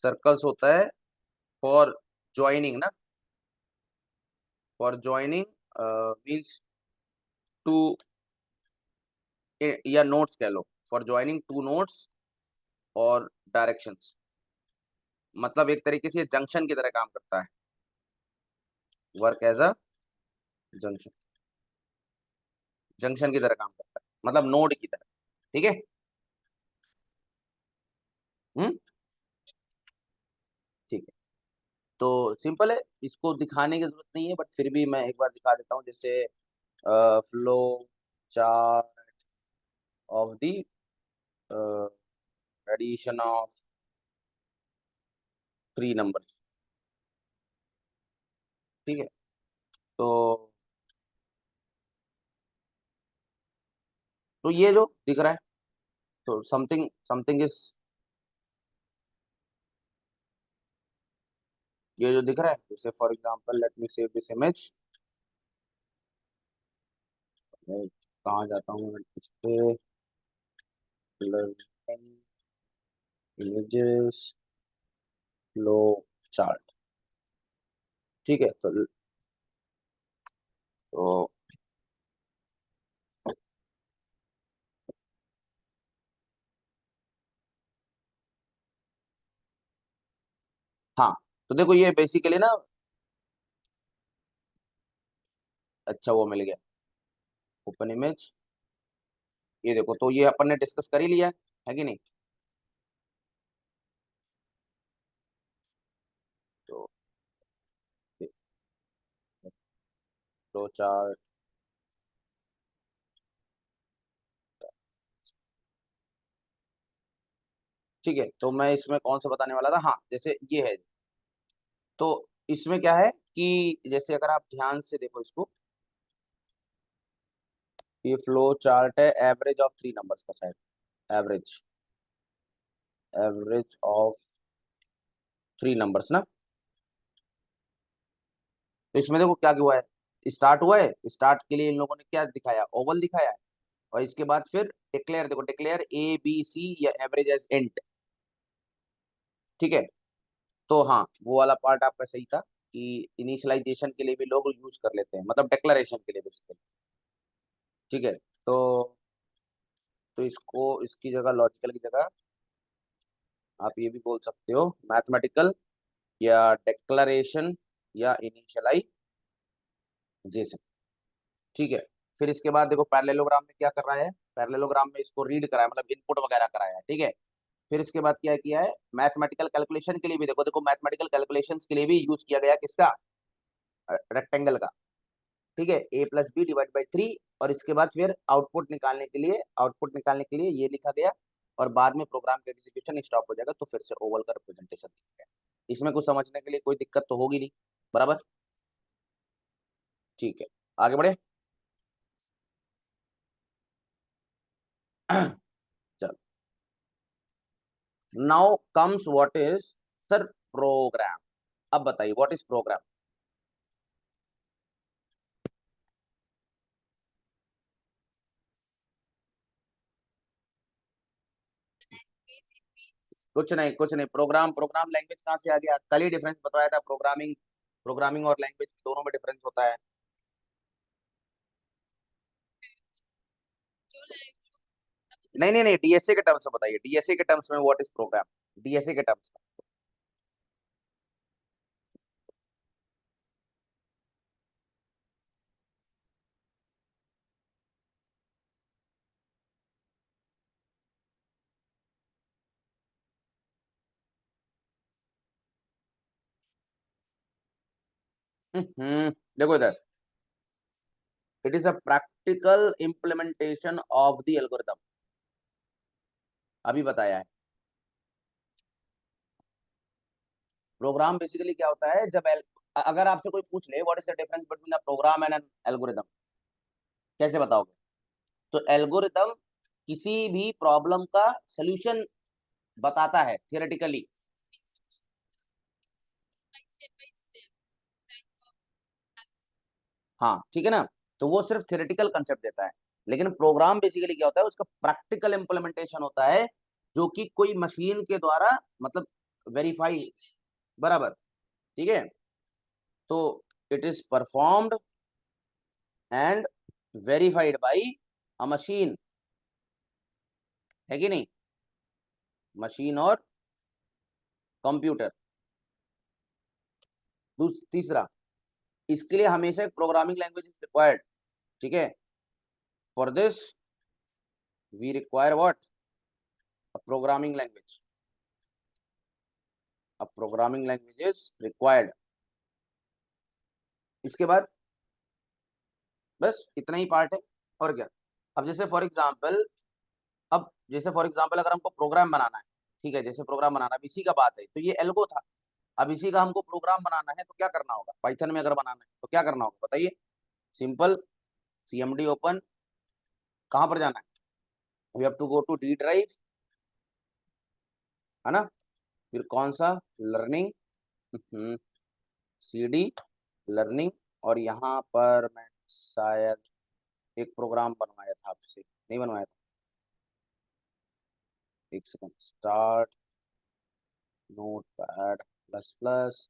सर्कल्स होता है फॉर ज्वाइनिंग ना, फॉर ज्वाइनिंग मीन्स टू, या नोट्स कह लो, फॉर ज्वाइनिंग टू नोट्स और डायरेक्शंस, मतलब एक तरीके से जंक्शन की तरह काम करता है, work as a junction, junction की तरह काम करता है, मतलब नोड की तरह। ठीक है। हम्म, ठीक है, तो सिंपल है, इसको दिखाने की जरूरत नहीं है, बट फिर भी मैं एक बार दिखा देता हूँ, जैसे flow chart of the addition of three number. ठीक है, तो ये जो दिख रहा है, तो समथिंग समथिंग इज, ये जो दिख रहा है, जैसे for example let me save this image. मैं कहाँ जाता हूँ मैं, इस पे इमेजेस, फ्लो चार्ट। ठीक है, तो हाँ, तो देखो ये बेसिकली ना, अच्छा वो मिल गया, ओपन इमेज, ये देखो, तो ये अपन ने डिस्कस कर ही लिया है कि नहीं। तो फ्लो चार्ट, ठीक है, तो मैं इसमें कौन सा बताने वाला था, हाँ, जैसे ये है, तो इसमें क्या है कि जैसे अगर आप ध्यान से देखो इसको, ये फ्लो चार्ट है एवरेज ऑफ थ्री नंबर्स का, शायद average, average of three numbers ना। तो इसमें देखो क्या हुआ है, स्टार्ट हुआ है, स्टार्ट के लिए इन लोगों ने क्या दिखाया, ओवल दिखाया है। और इसके बाद फिर डिक्लेयर, देखो डिक्लेयर ABC या एवरेज एज इंट। ठीक है, तो हाँ वो वाला पार्ट आपका सही था कि इनिशियलाइजेशन के लिए भी लोग यूज कर लेते हैं, मतलब डिक्लेरेशन के लिए बेसिकली। ठीक है, तो इसको, इसकी जगह लॉजिकल की जगह आप ये भी बोल सकते हो मैथमेटिकल या डिक्लेरेशन या इनिशियलाइजेशन। ठीक है, फिर इसके बाद देखो पैरेललोग्राम में क्या कर रहा है, पैरेललोग्राम में इसको रीड कराया, मतलब इनपुट वगैरह कराया है। ठीक है, फिर इसके बाद क्या किया है, मैथमेटिकल कैलकुलेशन के लिए भी देखो, देखो मैथमेटिकल कैलकुलेशंस के लिए भी यूज किया गया किसका, रेक्टेंगल का। ठीक है, A+B/3। और इसके बाद फिर आउटपुट निकालने के लिए ये लिखा गया। और बाद में प्रोग्राम का एग्जीक्यूशन स्टॉप हो जाएगा, तो फिर से ओवल का रिप्रेजेंटेशन दिया गया। इसमें कुछ समझने के लिए कोई दिक्कत तो होगी नहीं, बराबर। ठीक है, आगे बढ़े। चलो, now comes what is sir program. अब बताइए व्हाट इज प्रोग्राम। कुछ नहीं, प्रोग्राम, प्रोग्राम लैंग्वेज कहाँ से आ गया, कल ही डिफरेंस बताया था, प्रोग्रामिंग, प्रोग्रामिंग और लैंग्वेज दोनों में डिफरेंस होता है। जो लैंग्वेज नहीं नहीं नहीं, डीएसए के टर्म्स में बताइए, डीएसए के टर्म्स में व्हाट इज प्रोग्राम, डीएसए के टर्म्स में। देखो इधर, it is a practical implementation of the algorithm, अभी बताया है। प्रोग्राम बेसिकली क्या होता है, अगर आपसे कोई पूछ ले what is the difference between a program and an algorithm, कैसे बताओगे। तो एल्गोरिथम किसी भी प्रॉब्लम का सॉल्यूशन बताता है theoretically. Step by step type of हाँ ठीक है ना, तो वो सिर्फ थियोरेटिकल कंसेप्ट देता है। लेकिन प्रोग्राम बेसिकली क्या होता है, उसका प्रैक्टिकल इम्प्लीमेंटेशन होता है, जो कि कोई मशीन के द्वारा, मतलब वेरीफाई, बराबर। ठीक है, तो it is performed and verified bye a machine, है कि नहीं, मशीन और कंप्यूटर। तीसरा, इसके लिए हमेशा एक प्रोग्रामिंग लैंग्वेज इज रिक्वायर्ड। ठीक है, for this we require what, a programming language, a programming language is required. इसके बाद बस इतना ही पार्ट है, और क्या। अब जैसे फॉर एग्जांपल, अब जैसे फॉर एग्जांपल अगर हमको प्रोग्राम बनाना है, ठीक है, जैसे प्रोग्राम बनाना, अब इसी का बात है, तो ये एल्गो था। अब इसी का हमको प्रोग्राम बनाना है, तो क्या करना होगा, पाइथन में अगर बनाना है तो क्या करना होगा बताइए। सिंपल, CMD ओपन, कहाँ पर जाना है, we have to go to D drive, है ना। फिर कौन सा, लर्निंग, CD लर्निंग। और यहाँ पर मैं शायद एक प्रोग्राम बनवाया था आपसे, नहीं बनवाया था, एक second, start notepad plus plus,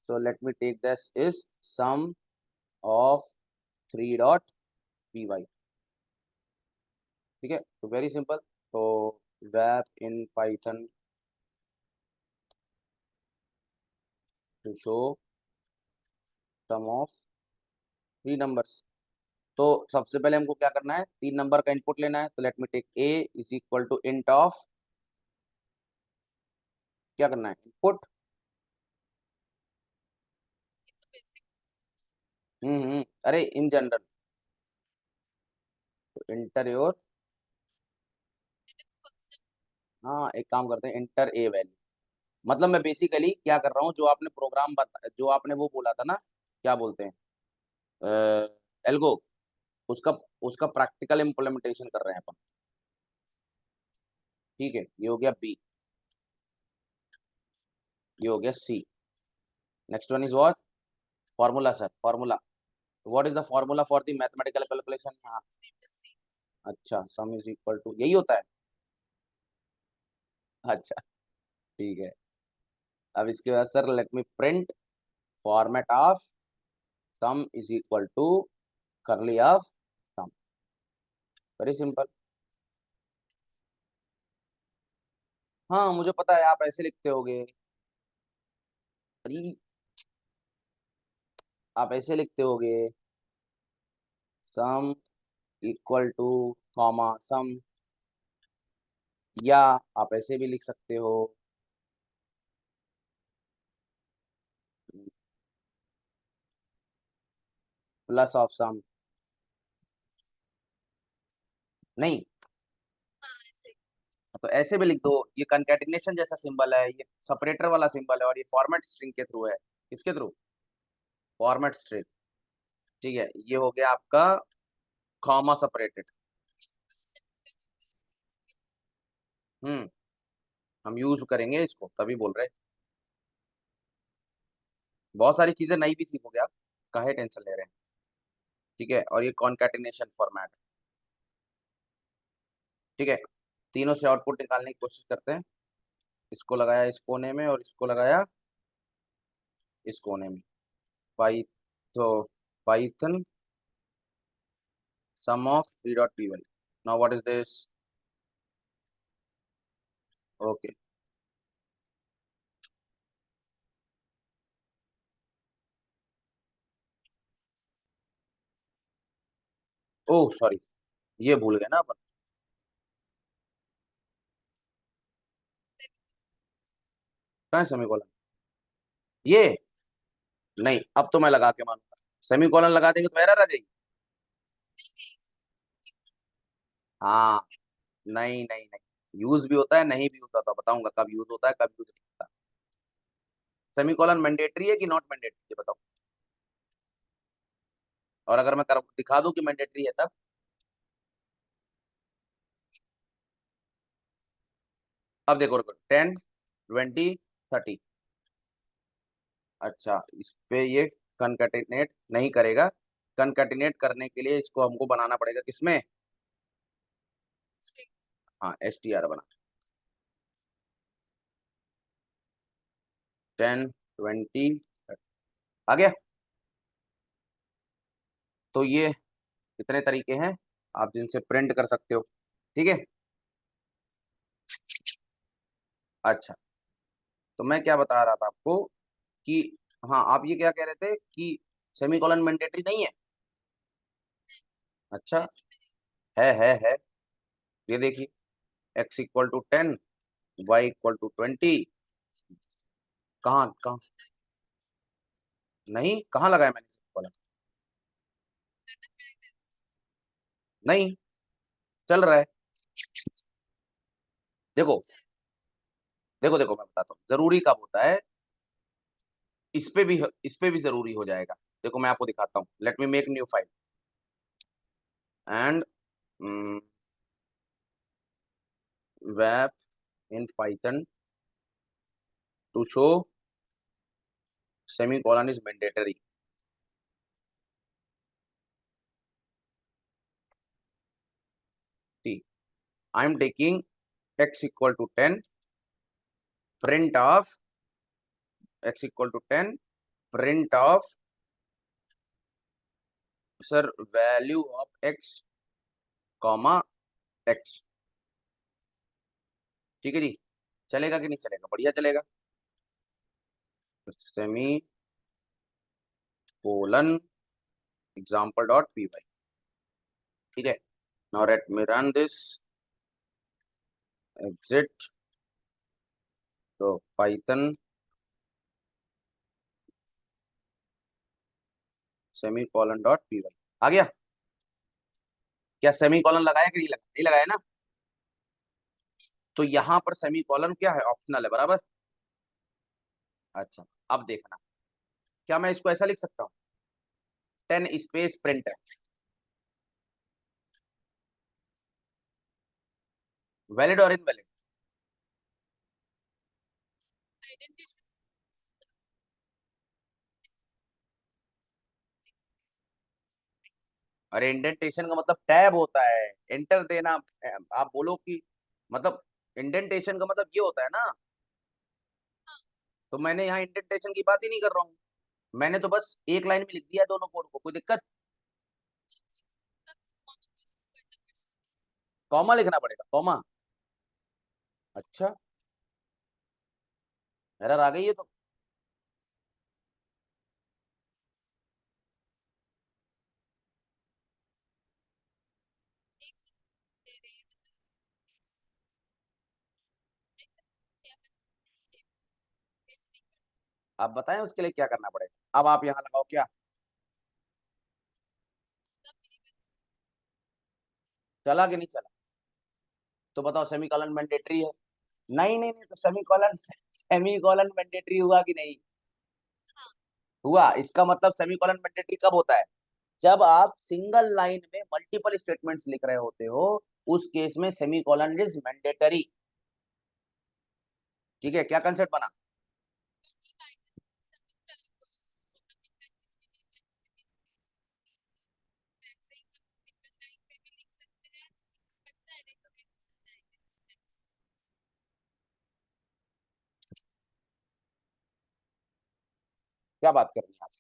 so let me take this is sum of 3.py। ठीक है, तो वेरी सिंपल, तो wrap in python to show sum of 3 numbers। तो सबसे पहले हमको क्या करना है, 3 नंबर का इनपुट लेना है, तो let me take a is equal to int of, क्या करना है, इनपुट, बेसिक अरे इन जनरल, तो इंटर योर, फंक्शन हाँ एक काम करते हैं, इंटर a वैल्यू। मतलब मैं बेसिकली क्या कर रहा हूँ, जो आपने प्रोग्राम बता, जो आपने वो बोला था ना, क्या बोलते हैं, एल्गो, उसका उसका प्रैक्टिकल इम्प्लीमेंटेशन कर रहे हैं अपन। ठीक है, ये हो गया बी, ये हो गया C, next one is what, formula sir, formula, what is the formula for the mathematical calculation? हाँ, अच्छा, सम इज इक्वल टू, यही होता है? अच्छा, ठीक है। अब इसके बाद sir let me print format of sum is equal to curly of sum, very simple. हाँ मुझे पता है, आप ऐसे लिखते होगे, अरे आप ऐसे लिखते होगे, सम इक्वल टू कॉमा सम, या आप ऐसे भी लिख सकते हो, प्लस ऑफ सम, नहीं हाँ ऐसे। तो ऐसे भी लिख दो। ये कंकैटिनेशन जैसा सिंबल है, ये सेपरेटर वाला सिंबल है, और ये फॉर्मेट स्ट्रिंग के थ्रू है। किसके थ्रू? Format string. ठीक है, ये हो गया आपका कॉमा सेपरेटेड। हम्म, हम यूज करेंगे इसको, तभी बोल रहे। बहुत सारी चीजें नई भी सीखोगे आप, काहे टेंशन ले रहे हैं। ठीक है, और ये कॉन्कैटिनेशन फॉर्मेट। ठीक है, तीनों से आउटपुट निकालने की कोशिश करते हैं। इसको लगाया इस कोने में, और इसको लगाया इस कोने में। पाई तो Python sum of 3.py, now what is this? Okay, oh sorry, ये भूल गए ना अपन। कहाँ है सेमीकोलन? ये नहीं, अब तो मैं लगा के मानूंगा। सेमीकोलन लगा देंगे तो एरर आ जाएगी। हाँ, नहीं नहीं नहीं, यूज भी होता है, नहीं भी होता, तो बताऊंगा कब यूज होता है कब यूज नहीं होता। सेमीकोलन मैंडेटरी है कि नॉट मैंडेटरी, ये बताओ। और अगर मैं कर दिखा दूं कि मैंडेटरी है तब? अब देखो, 10 20 30। अच्छा, इस पे ये कनकैटिनेट नहीं करेगा। कनकैटिनेट करने के लिए इसको हमको बनाना पड़ेगा किसमें? हाँ, str बना। 10 20 आ गया। तो ये कितने तरीके हैं आप जिनसे प्रिंट कर सकते हो। ठीक है, अच्छा, तो मैं क्या बता रहा था आपको कि, हाँ आप ये क्या कह रहे थे कि सेमीकोलन मैंडेटरी नहीं है? अच्छा, है। ये देखिए, x = 10, y = 20। कहाँ कहाँ? नहीं, कहाँ लगाया मैंने सेमीकोलन? नहीं, चल रहा है। देखो देखो देखो, मैं बताता हूँ जरूरी कब होता है। इस पे भी जरूरी हो जाएगा। देखो मैं आपको दिखाता हूँ, let me make new file and web in python to show semicolon is mandatory. See, I am taking x = 10, print of x = 10, print of sir value of x comma x। ठीक है जी, चलेगा कि नहीं चलेगा? बढ़िया चलेगा। Semi colon example.py। ठीक है, now let me run this, exit, तो python semicolon.py आ गया। क्या सेमीकोलन लगाया कि नहीं लगाया? नहीं लगाया ना? तो यहाँ पर सेमीकोलन क्या है? ऑप्शनल है, बराबर। अच्छा, अब देखना, क्या मैं इसको ऐसा लिख सकता हूँ? 10 स्पेस प्रिंट, वैलिड और इनवैलिड? आइडेंटिटी अरे इंडेंटेशन का मतलब टैब होता है, एंटर देना। आप बोलो कि मतलब इंडेंटेशन का मतलब ये होता है ना। तो मैंने यहाँ इंडेंटेशन की बात ही नहीं कर रहा हूँ, मैंने तो बस एक लाइन में लिख दिया दोनों कोड को, कोई दिक्कत? कॉमा लिखना पड़ेगा, कॉमा? अच्छा, एरर आ गई है तो। दे रहे हैं आप बताएं उसके लिए क्या करना पड़ेगा, अब आप यहाँ लगाओ क्या। चला कि नहीं चला? तो बताओ सेमीकोलन मैंडेटरी है? नहीं नहीं नहीं, तो सेमीकोलन सेमीकोलन मैंडेटरी हुआ कि नहीं? हुआ। इसका मतलब सेमीकोलन मैंडेटरी कब होता है? जब आप सिंगल लाइन में मल्टीपल स्टेटमेंट्स लिख रहे होते हो, उस केस में सेमीकोलन इज मैंडेटरी। ठीक है, क्या कंसेप्ट बना? क्या बात कर रही हैं आप?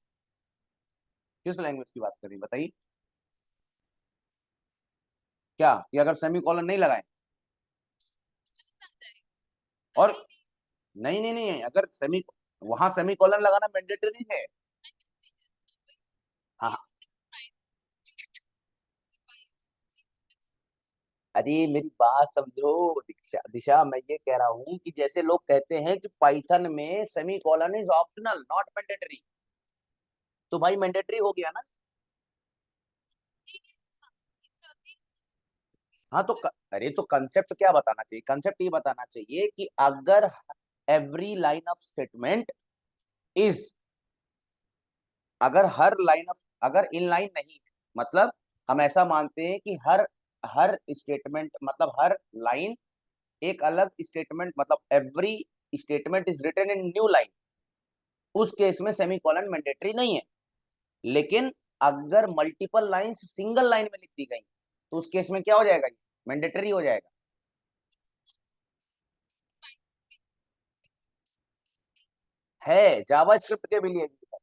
किस लैंग्वेज की बात कर रही हैं बताइए? क्या कि अगर सेमीकोलन नहीं लगाए और नहीं नहीं नहीं, अगर सेमी वहां सेमीकोलन लगाना मैंडेटरी है। हाँ हाँ। अरे मेरी बात समझो दिशा, दिशा मैं ये कह रहा हूँ कि जैसे लोग कहते हैं कि पाइथन में semicolon is optional not mandatory, तो भाई मैंडेटरी हो गया ना। हाँ तो अरे तो कंसेप्ट क्या बताना चाहिए, कंसेप्ट ये बताना चाहिए कि अगर every line of statement is, अगर हर लाइन ऑफ, अगर इन लाइन नहीं है, मतलब हम ऐसा मानते हैं कि हर हर स्टेटमेंट मतलब हर लाइन एक अलग स्टेटमेंट, मतलब every statement is written in new line, उस केस में सेमीकोलन मैंडेटरी नहीं है। लेकिन अगर मल्टीपल लाइंस सिंगल लाइन में लिख दी गई, तो उस केस में क्या हो जाएगा, मैंडेटरी हो जाएगा। है, जावास्क्रिप्ट के भी लिए भी है।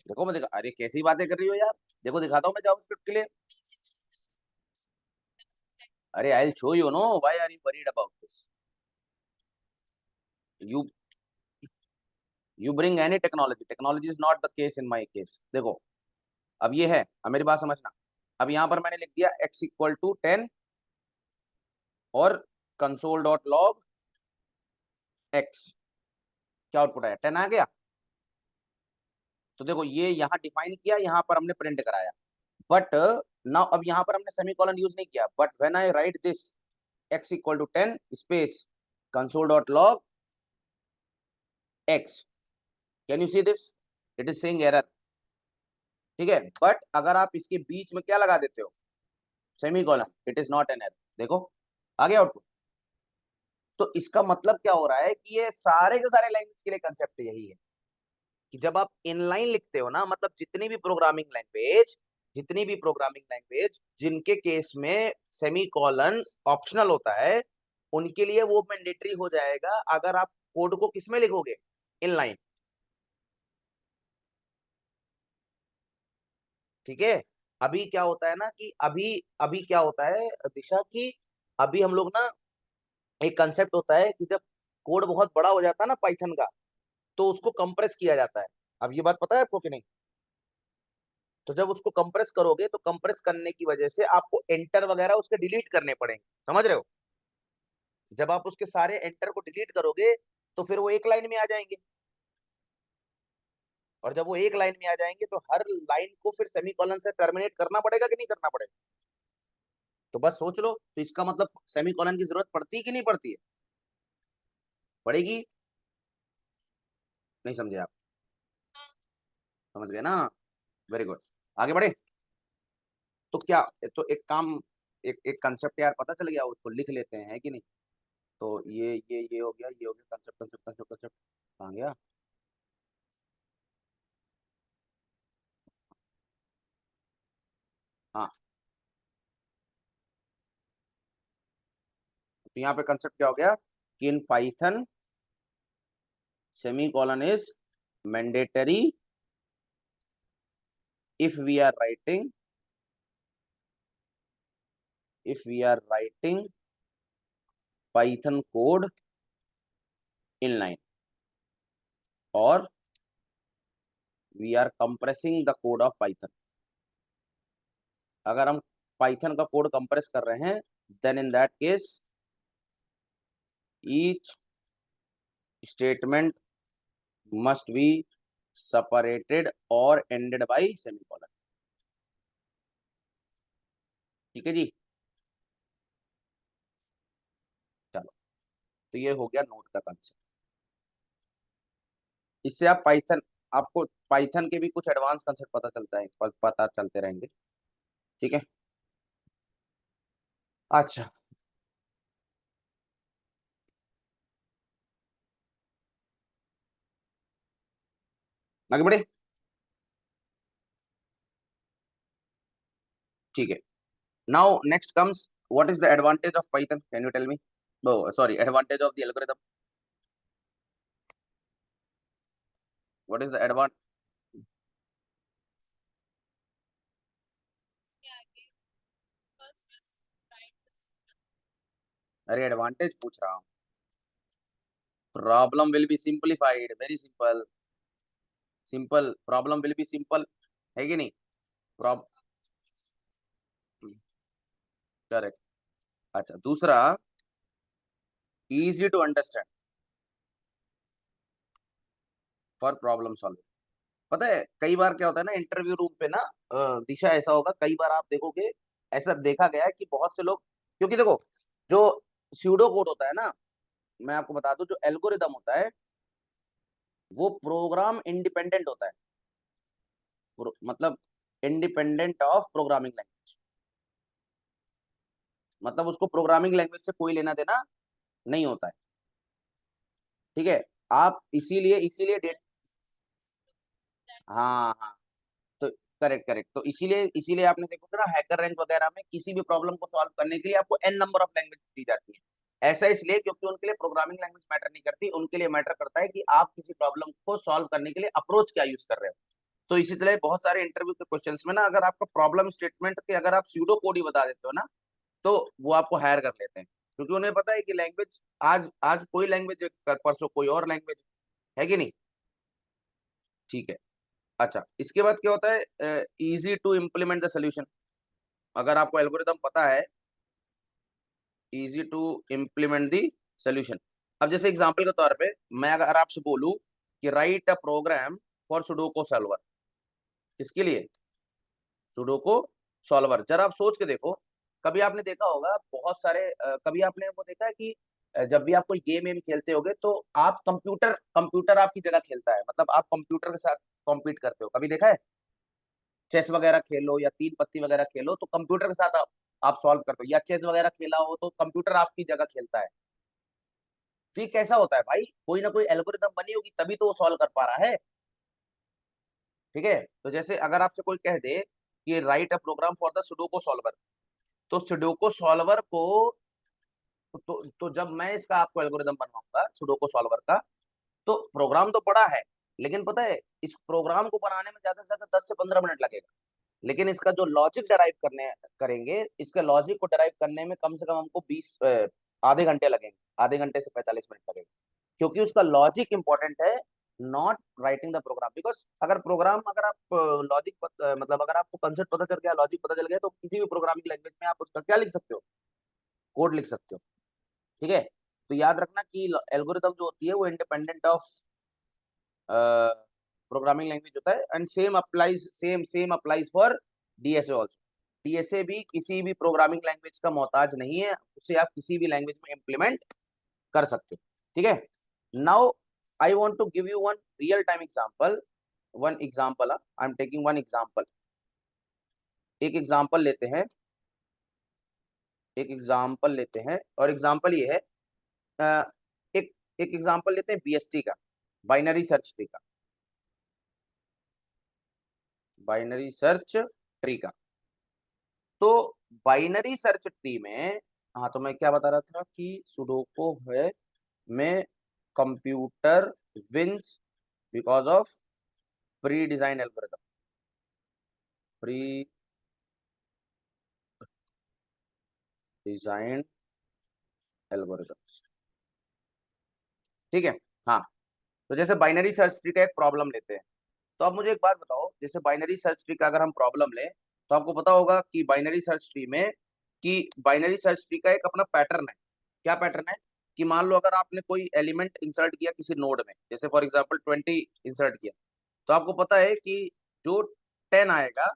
देखो मैं दिखा, अरे कैसी बातें कर रही हो यार, देखो दिखाता हूँ मैं जावास्क्रिप्ट के लिए। अरे I will show you, no why are you worried about this? You you bring any technology, technology is not the case in my case. देखो अब ये है, अब मेरी बात समझना। अब यहाँ पर मैंने लिख दिया x = 10 और कंसोल डॉट लॉग एक्स, क्या आउटपुट आया, 10 आ गया। तो देखो ये यहाँ डिफाइन किया, यहाँ पर हमने प्रिंट कराया, बट नाउ अब यहाँ पर हमने सेमीकोलन यूज नहीं किया, but when I right this x = 10 space console dot log x, can you see this, it is saying error. ठीक है, बट अगर आप इसके बीच में क्या लगा देते हो, semicolon, it is not an error. देखो आ गया आउटपुट। तो इसका मतलब क्या हो रहा है कि ये सारे के सारे लैंग्वेज के लिए कंसेप्ट यही है कि जब आप इनलाइन लिखते हो ना, मतलब जितनी भी प्रोग्रामिंग लैंग्वेज जिनके केस में सेमी कॉलन ऑप्शनल होता है, उनके लिए वो मैंडेटरी हो जाएगा अगर आप कोड को किसमें लिखोगे, इनलाइन। ठीक है। अभी क्या होता है ना कि अभी अभी क्या होता है दिशा की, अभी हम लोग ना, एक कंसेप्ट होता है कि जब कोड बहुत बड़ा हो जाता है ना पाइथन का, तो उसको कंप्रेस किया जाता है। अब ये बात पता है आपको कि नहीं? तो जब उसको कंप्रेस करोगे, तो कंप्रेस करने की वजह से आपको एंटर वगैरह उसके डिलीट करने पड़ेंगे, समझ रहे हो? जब आप उसके सारे एंटर को डिलीट करोगे, तो फिर वो एक लाइन में आ जाएंगे, और जब वो एक लाइन में आ जाएंगे तो हर लाइन को फिर सेमीकोलन से टर्मिनेट करना पड़ेगा कि नहीं करना पड़ेगा? तो बस सोच लो, तो इसका मतलब सेमीकोलन की जरूरत पड़ती है कि नहीं पड़ती है? पड़ेगी। नहीं समझे आप? समझ गए ना? Very good. आगे बढ़े। तो क्या, तो एक काम, एक कंसेप्ट यार पता चल गया, उसको लिख लेते हैं है कि नहीं? तो ये हो गया, ये हो गया कंसेप्ट कंसेप्ट कंसेप्ट कंसेप्ट। कहाँ गया? हाँ, तो यहाँ पे कंसेप्ट क्या हो गया कि in Python semicolon is mandatory if we are writing if we are writing python code inline or we are compressing the code of python. अगर हम पाइथन का कोड कंप्रेस कर रहे हैं then in that case each statement must be separated और ended by semicolon. ठीक है जी, चलो, तो ये हो गया नोट का कंसेप्ट। इससे आप पाइथन, आपको पाइथन के भी कुछ एडवांस कंसेप्ट पता चलता है, पता चलते रहेंगे। ठीक है, अच्छा, आगे बढ़े। ठीक है, now next comes what is the advantage of python, can you tell me? Oh, sorry, advantage of the algorithm. What is the advantage? क्या आगे फर्स्ट राइट दिस अरे एडवांटेज पूछ रहा हूँ। Problem will be simplified, very simple, simple problem will be simple, है कि नहीं? Prob correct. अच्छा, दूसरा easy to understand for problem solving. पता है कई बार क्या होता है ना इंटरव्यू रूम पे ना, दिशा, ऐसा होगा कई बार आप देखोगे, ऐसा देखा गया है कि बहुत से लोग, क्योंकि देखो जो स्यूडो कोड होता है ना, मैं आपको बता दूं, जो एल्गोरिदम होता है वो प्रोग्राम इंडिपेंडेंट होता है, मतलब इंडिपेंडेंट ऑफ प्रोग्रामिंग लैंग्वेज, मतलब उसको प्रोग्रामिंग लैंग्वेज से कोई लेना देना नहीं होता है। ठीक है, आप इसीलिए इसीलिए डेट, हाँ हाँ, तो करेक्ट करेक्ट, तो इसीलिए इसीलिए आपने देखोगे ना हैकर रैंक वगैरह में किसी भी प्रॉब्लम को सॉल्व करने के लिए आपको एन नंबर ऑफ लैंग्वेज दी जाती है। ऐसा इसलिए क्योंकि उनके लिए प्रोग्रामिंग लैंग्वेज मैटर नहीं करती, उनके लिए मैटर करता है कि आप किसी प्रॉब्लम को सॉल्व करने के लिए अप्रोच क्या यूज कर रहे हो। तो इसी तरह बहुत सारे इंटरव्यू के क्वेश्चंस में ना अगर आपका प्रॉब्लम स्टेटमेंट के अगर आप स्यूडो कोड ही बता देते हो ना, तो वो आपको हायर कर लेते हैं, क्योंकि उन्हें पता है कि लैंग्वेज आज आज कोई लैंग्वेज, परसों कोई और लैंग्वेज, है कि नहीं? ठीक है, अच्छा, इसके बाद क्या होता है, easy to implement the solution. अगर आपको एल्गोरिदम पता है, easy to implement the solution. अब जैसे एग्जांपल के तौर पे मैं अगर आपसे बोलूं कि write a program for sudoku solver, किसके लिए? Sudoku solver. जरा आप सोच के देखो, कभी आपने देखा होगा बहुत सारे, कभी आपने वो देखा है कि जब भी आप कोई गेम वेम खेलते होगे तो आप कंप्यूटर कंप्यूटर आपकी जगह खेलता है, मतलब आप कंप्यूटर के साथ कॉम्पीट करते हो, कभी देखा है? चेस वगैरह खेलो या तीन पत्ती वगैरह खेलो तो कंप्यूटर के साथ आप सॉल्व करते हो, या चेस वगैरह खेला हो तो कंप्यूटर आपकी जगह खेलता है। तो ये कैसा होता है भाई, कोई ना कोई एल्गोरिदम बनी होगी तभी तो वो सॉल्व कर पा रहा है। ठीक है, तो जैसे अगर आपसे कोई कह दे कि write a program for the sudoku solver, तो सुडोको सॉल्वर को, तो जब मैं इसका आपको एल्गोरिदम बनवाऊंगा सुडोको सॉल्वर का, तो प्रोग्राम तो बड़ा है, लेकिन पता है इस प्रोग्राम को बनाने में ज्यादा से ज्यादा 10 से 15 मिनट लगेगा, लेकिन इसका जो लॉजिक डराइव करने करेंगे, इसके लॉजिक को डराइव करने में कम से कम हमको 20 आधे घंटे लगेंगे, आधे घंटे से 45 मिनट लगेंगे, क्योंकि उसका लॉजिक इंपॉर्टेंट है, not writing the program. Because अगर आप लॉजिक मतलब अगर आपको कंसेप्ट पता चल गया, लॉजिक पता चल गया, तो किसी भी प्रोग्रामिंग लैंग्वेज में आप उसका क्या लिख सकते हो, कोड लिख सकते हो। ठीक है, तो याद रखना कि एल्गोरिदम जो होती है वो इंडिपेंडेंट ऑफ प्रोग्रामिंग लैंग्वेज होता है, and same applies for DSA also. DSA भी किसी भी प्रोग्रामिंग लैंग्वेज का मोहताज नहीं है, उसे आप किसी भी लैंग्वेज में इम्प्लीमेंट कर सकते हो। ठीक है, now I want to give you one real time example, one example, I am taking one example. एक एग्जांपल लेते हैं, एक एग्जांपल लेते हैं, और एग्जांपल ये है, अ, एक एक एग्जांपल लेते हैं बीएसटी का, बाइनरी सर्च ट्री का, बाइनरी सर्च ट्री का। तो बाइनरी सर्च ट्री में, हाँ तो मैं क्या बता रहा था कि सुडोको है में computer wins because of pre design algorithm, pre design algorithm. ठीक है। हाँ, तो जैसे बाइनरी सर्च ट्री का एक प्रॉब्लम लेते हैं, तो आप मुझे एक बात बताओ, जैसे बाइनरी सर्च ट्री का अगर हम प्रॉब्लम लें, तो आपको पता होगा कि बाइनरी सर्च ट्री में, कि बाइनरी सर्च ट्री का एक अपना पैटर्न है। क्या पैटर्न है? कि मान लो अगर आपने कोई एलिमेंट इंसर्ट किया किसी नोड में, जैसे फॉर एग्जांपल 20 इंसर्ट किया, तो आपको पता है कि जो 10 आएगा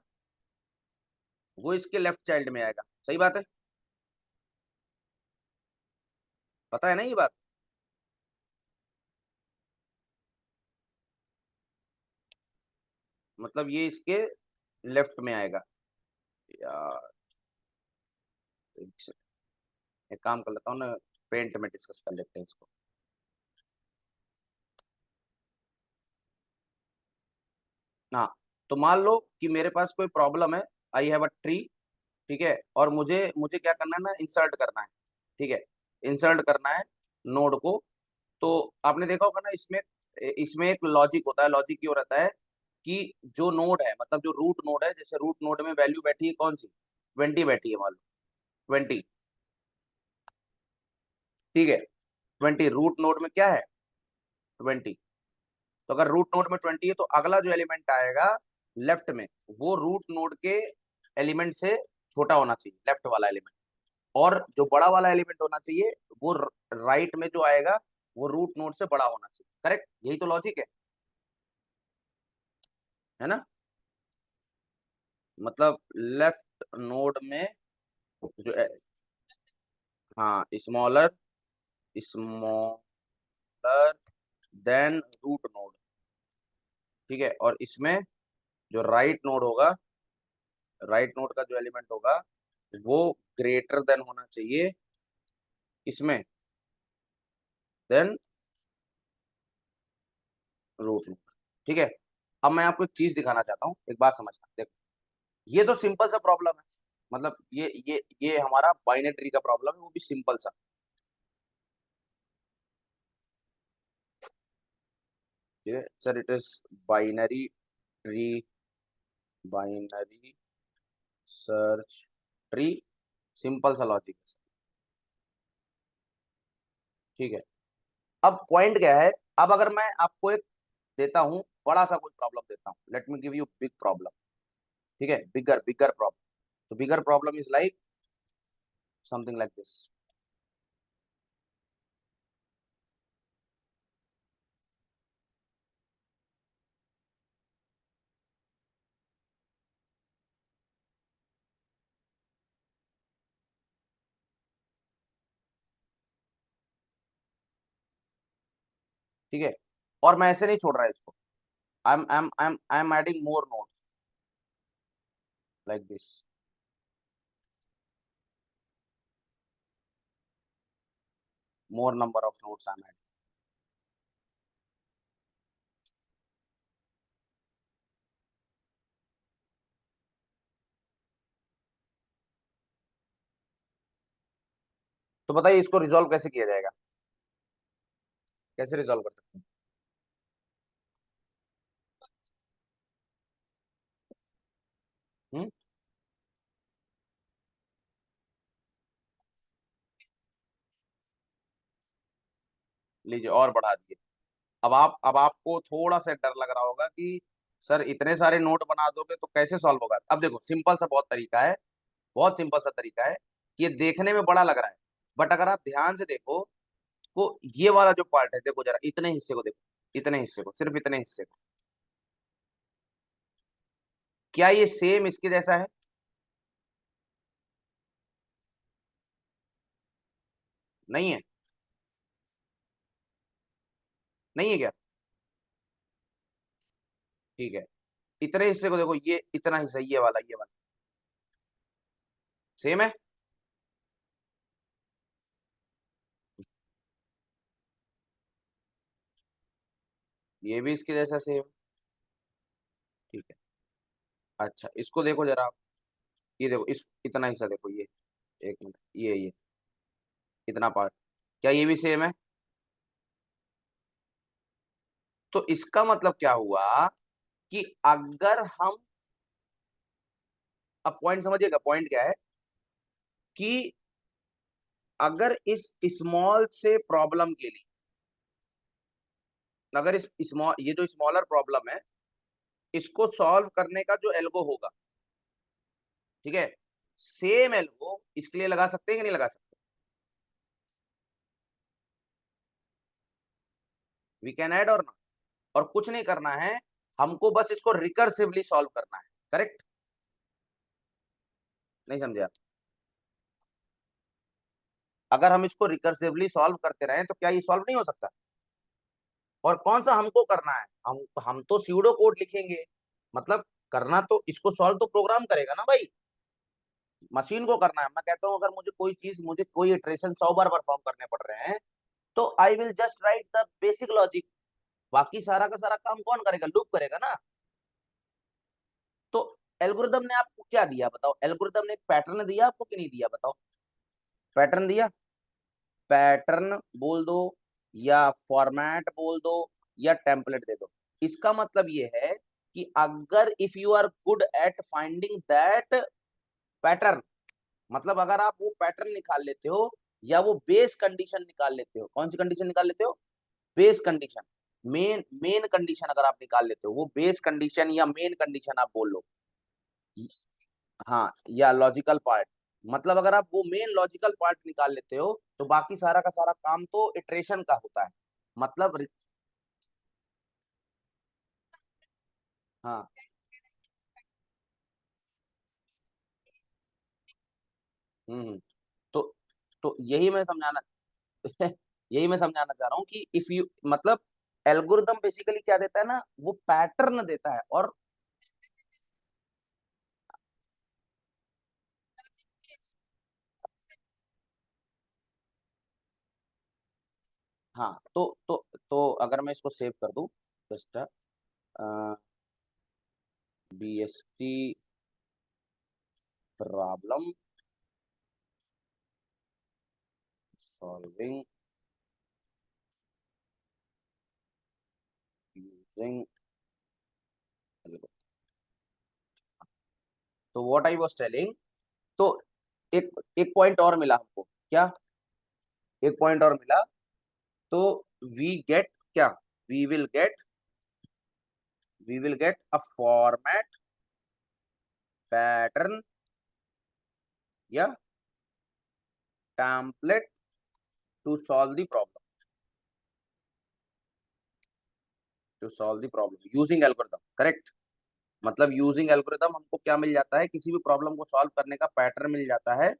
वो इसके लेफ्ट चाइल्ड में आएगा। सही बात है? पता है ना ये बात? मतलब ये इसके लेफ्ट में आएगा। यार एक काम कर लेता हूँ ना, पेंट में डिस्कस कर लेते हैं इसको। हाँ, तो मान लो कि मेरे पास कोई प्रॉब्लम है, आई हैव अ ट्री, ठीक है, और मुझे मुझे क्या करना है ना, इंसर्ट करना है। ठीक है, इंसर्ट करना है नोड को। तो आपने देखा होगा ना, इसमें इसमें एक लॉजिक होता है। लॉजिक क्यों रहता है? कि जो नोड है, मतलब जो रूट नोड है, जैसे रूट नोड में वैल्यू बैठी है कौन सी, 20 बैठी है मान लो, 20। ठीक है, 20 रूट नोड में क्या है, 20। तो अगर रूट नोड में 20 है, तो अगला जो एलिमेंट आएगा लेफ्ट में, वो रूट नोड के एलिमेंट से छोटा होना चाहिए, लेफ्ट वाला एलिमेंट। और जो बड़ा वाला एलिमेंट होना चाहिए, वो राइट में जो आएगा, वो रूट नोड से बड़ा होना चाहिए। करेक्ट? यही तो लॉजिक है ना? मतलब लेफ्ट नोड में जो हाँ, smaller smaller than root node. ठीक है, और इसमें जो राइट नोड होगा, राइट नोड का जो एलिमेंट होगा, वो ग्रेटर देन होना चाहिए इसमें, देन रूट नोड। ठीक है। अब मैं आपको एक चीज दिखाना चाहता हूँ, एक बात समझना। देखो, ये तो सिंपल सा प्रॉब्लम है, मतलब ये हमारा बाइनरी का प्रॉब्लम है, वो भी सिंपल सा। ठीक है sir, it is binary tree, binary search tree, simple सा लॉजिक है। ठीक है, अब पॉइंट क्या है? अब अगर मैं आपको एक देता हूं, बड़ा सा कोई प्रॉब्लम देता हूं, let me give you big problem. ठीक है, बिगर बिगर प्रॉब्लम। तो bigger problem is like something like this. ठीक है, और मैं ऐसे नहीं छोड़ रहा इसको, I am adding more notes like this. More number of notes I am adding. तो बताइए इसको रिजॉल्व कैसे किया जाएगा? कैसे रिजॉल्व कर सकते हैं? हम्म? लीजिए और बढ़ा दिए। अब आपको थोड़ा सा डर लग रहा होगा कि सर इतने सारे नोट बना दोगे तो कैसे सॉल्व होगा। अब देखो, सिंपल सा बहुत तरीका है, बहुत सिंपल सा तरीका है, कि ये देखने में बड़ा लग रहा है, बट अगर आप ध्यान से देखो, तो ये वाला जो पार्ट है, देखो जरा इतने हिस्से को देखो, इतने हिस्से को, सिर्फ इतने हिस्से को, क्या ये सेम इसके जैसा है? नहीं है? नहीं है क्या? ठीक है, इतने हिस्से को देखो, ये इतना हिस्सा, ये वाला सेम है। ये भी इसके जैसा सेम। ठीक है, अच्छा इसको देखो जरा आप, ये देखो, इस इतना हिस्सा देखो, ये 1 मिनट, ये इतना पार्ट, क्या ये भी सेम है? तो इसका मतलब क्या हुआ कि अगर हम, अब पॉइंट समझिएगा, पॉइंट क्या है कि अगर इस स्मॉल से प्रॉब्लम के लिए, अगर इस स्मॉल, ये जो स्मॉलर प्रॉब्लम है, इसको सॉल्व करने का जो एल्गो होगा, ठीक है, सेम एल्गो इसके लिए लगा सकते हैं कि नहीं लगा सकते? वी कैन ऐड और ना, और कुछ नहीं करना है, हमको बस इसको रिकर्सिवली सॉल्व करना है। करेक्ट? नहीं समझे आप? अगर हम इसको रिकर्सिवली सॉल्व करते रहे तो क्या ये सॉल्व नहीं हो सकता? और कौन सा हमको करना है? हम तो स्यूडो कोड लिखेंगे, मतलब करना तो इसको सॉल्व तो प्रोग्राम करेगा ना भाई, मशीन को करना है। मैं कहता हूँ अगर मुझे कोई चीज, मुझे कोई इटरेशन 100 बार परफॉर्म करने पड़ रहे हैं, तो I will just right the basic logic, बाकी सारा का सारा काम कौन करेगा? लूप करेगा ना। तो एल्गोरिदम ने आपको क्या दिया बताओ? एल्गोरिदम ने एक पैटर्न दिया आपको कि नहीं दिया? बताओ। पैटर्न दिया, पैटर्न बोल दो, या फॉर्मेट बोल दो, या टेम्पलेट दे दो। इसका मतलब ये है कि अगर if you are good at finding that pattern, मतलब अगर आप वो पैटर्न निकाल लेते हो, या वो बेस कंडीशन निकाल लेते हो, कौन सी कंडीशन निकाल लेते हो? Base condition, main main condition अगर आप निकाल लेते हो, वो बेस कंडीशन या मेन कंडीशन आप बोल लो, हाँ, या लॉजिकल पार्ट, मतलब अगर आप वो मेन लॉजिकल पार्ट निकाल लेते हो, तो बाकी सारा का सारा काम तो इटरेशन का होता है। मतलब हाँ, हम्म, तो यही मैं समझाना यही मैं समझाना चाह रहा हूँ कि इफ यू, मतलब एल्गोरिदम बेसिकली क्या देता है ना, वो पैटर्न देता है। और हाँ, तो अगर मैं इसको सेव कर दूं, just BST problem solving using, तो व्हाट आई वाज टेलिंग, तो एक एक पॉइंट और मिला हमको, क्या? एक पॉइंट और मिला, तो वी गेट क्या? We will get we will get a format pattern या template to solve the problem, to solve the problem using algorithm. Correct? मतलब यूजिंग एल्गोरिथम हमको क्या मिल जाता है? किसी भी प्रॉब्लम को सॉल्व करने का पैटर्न मिल जाता है।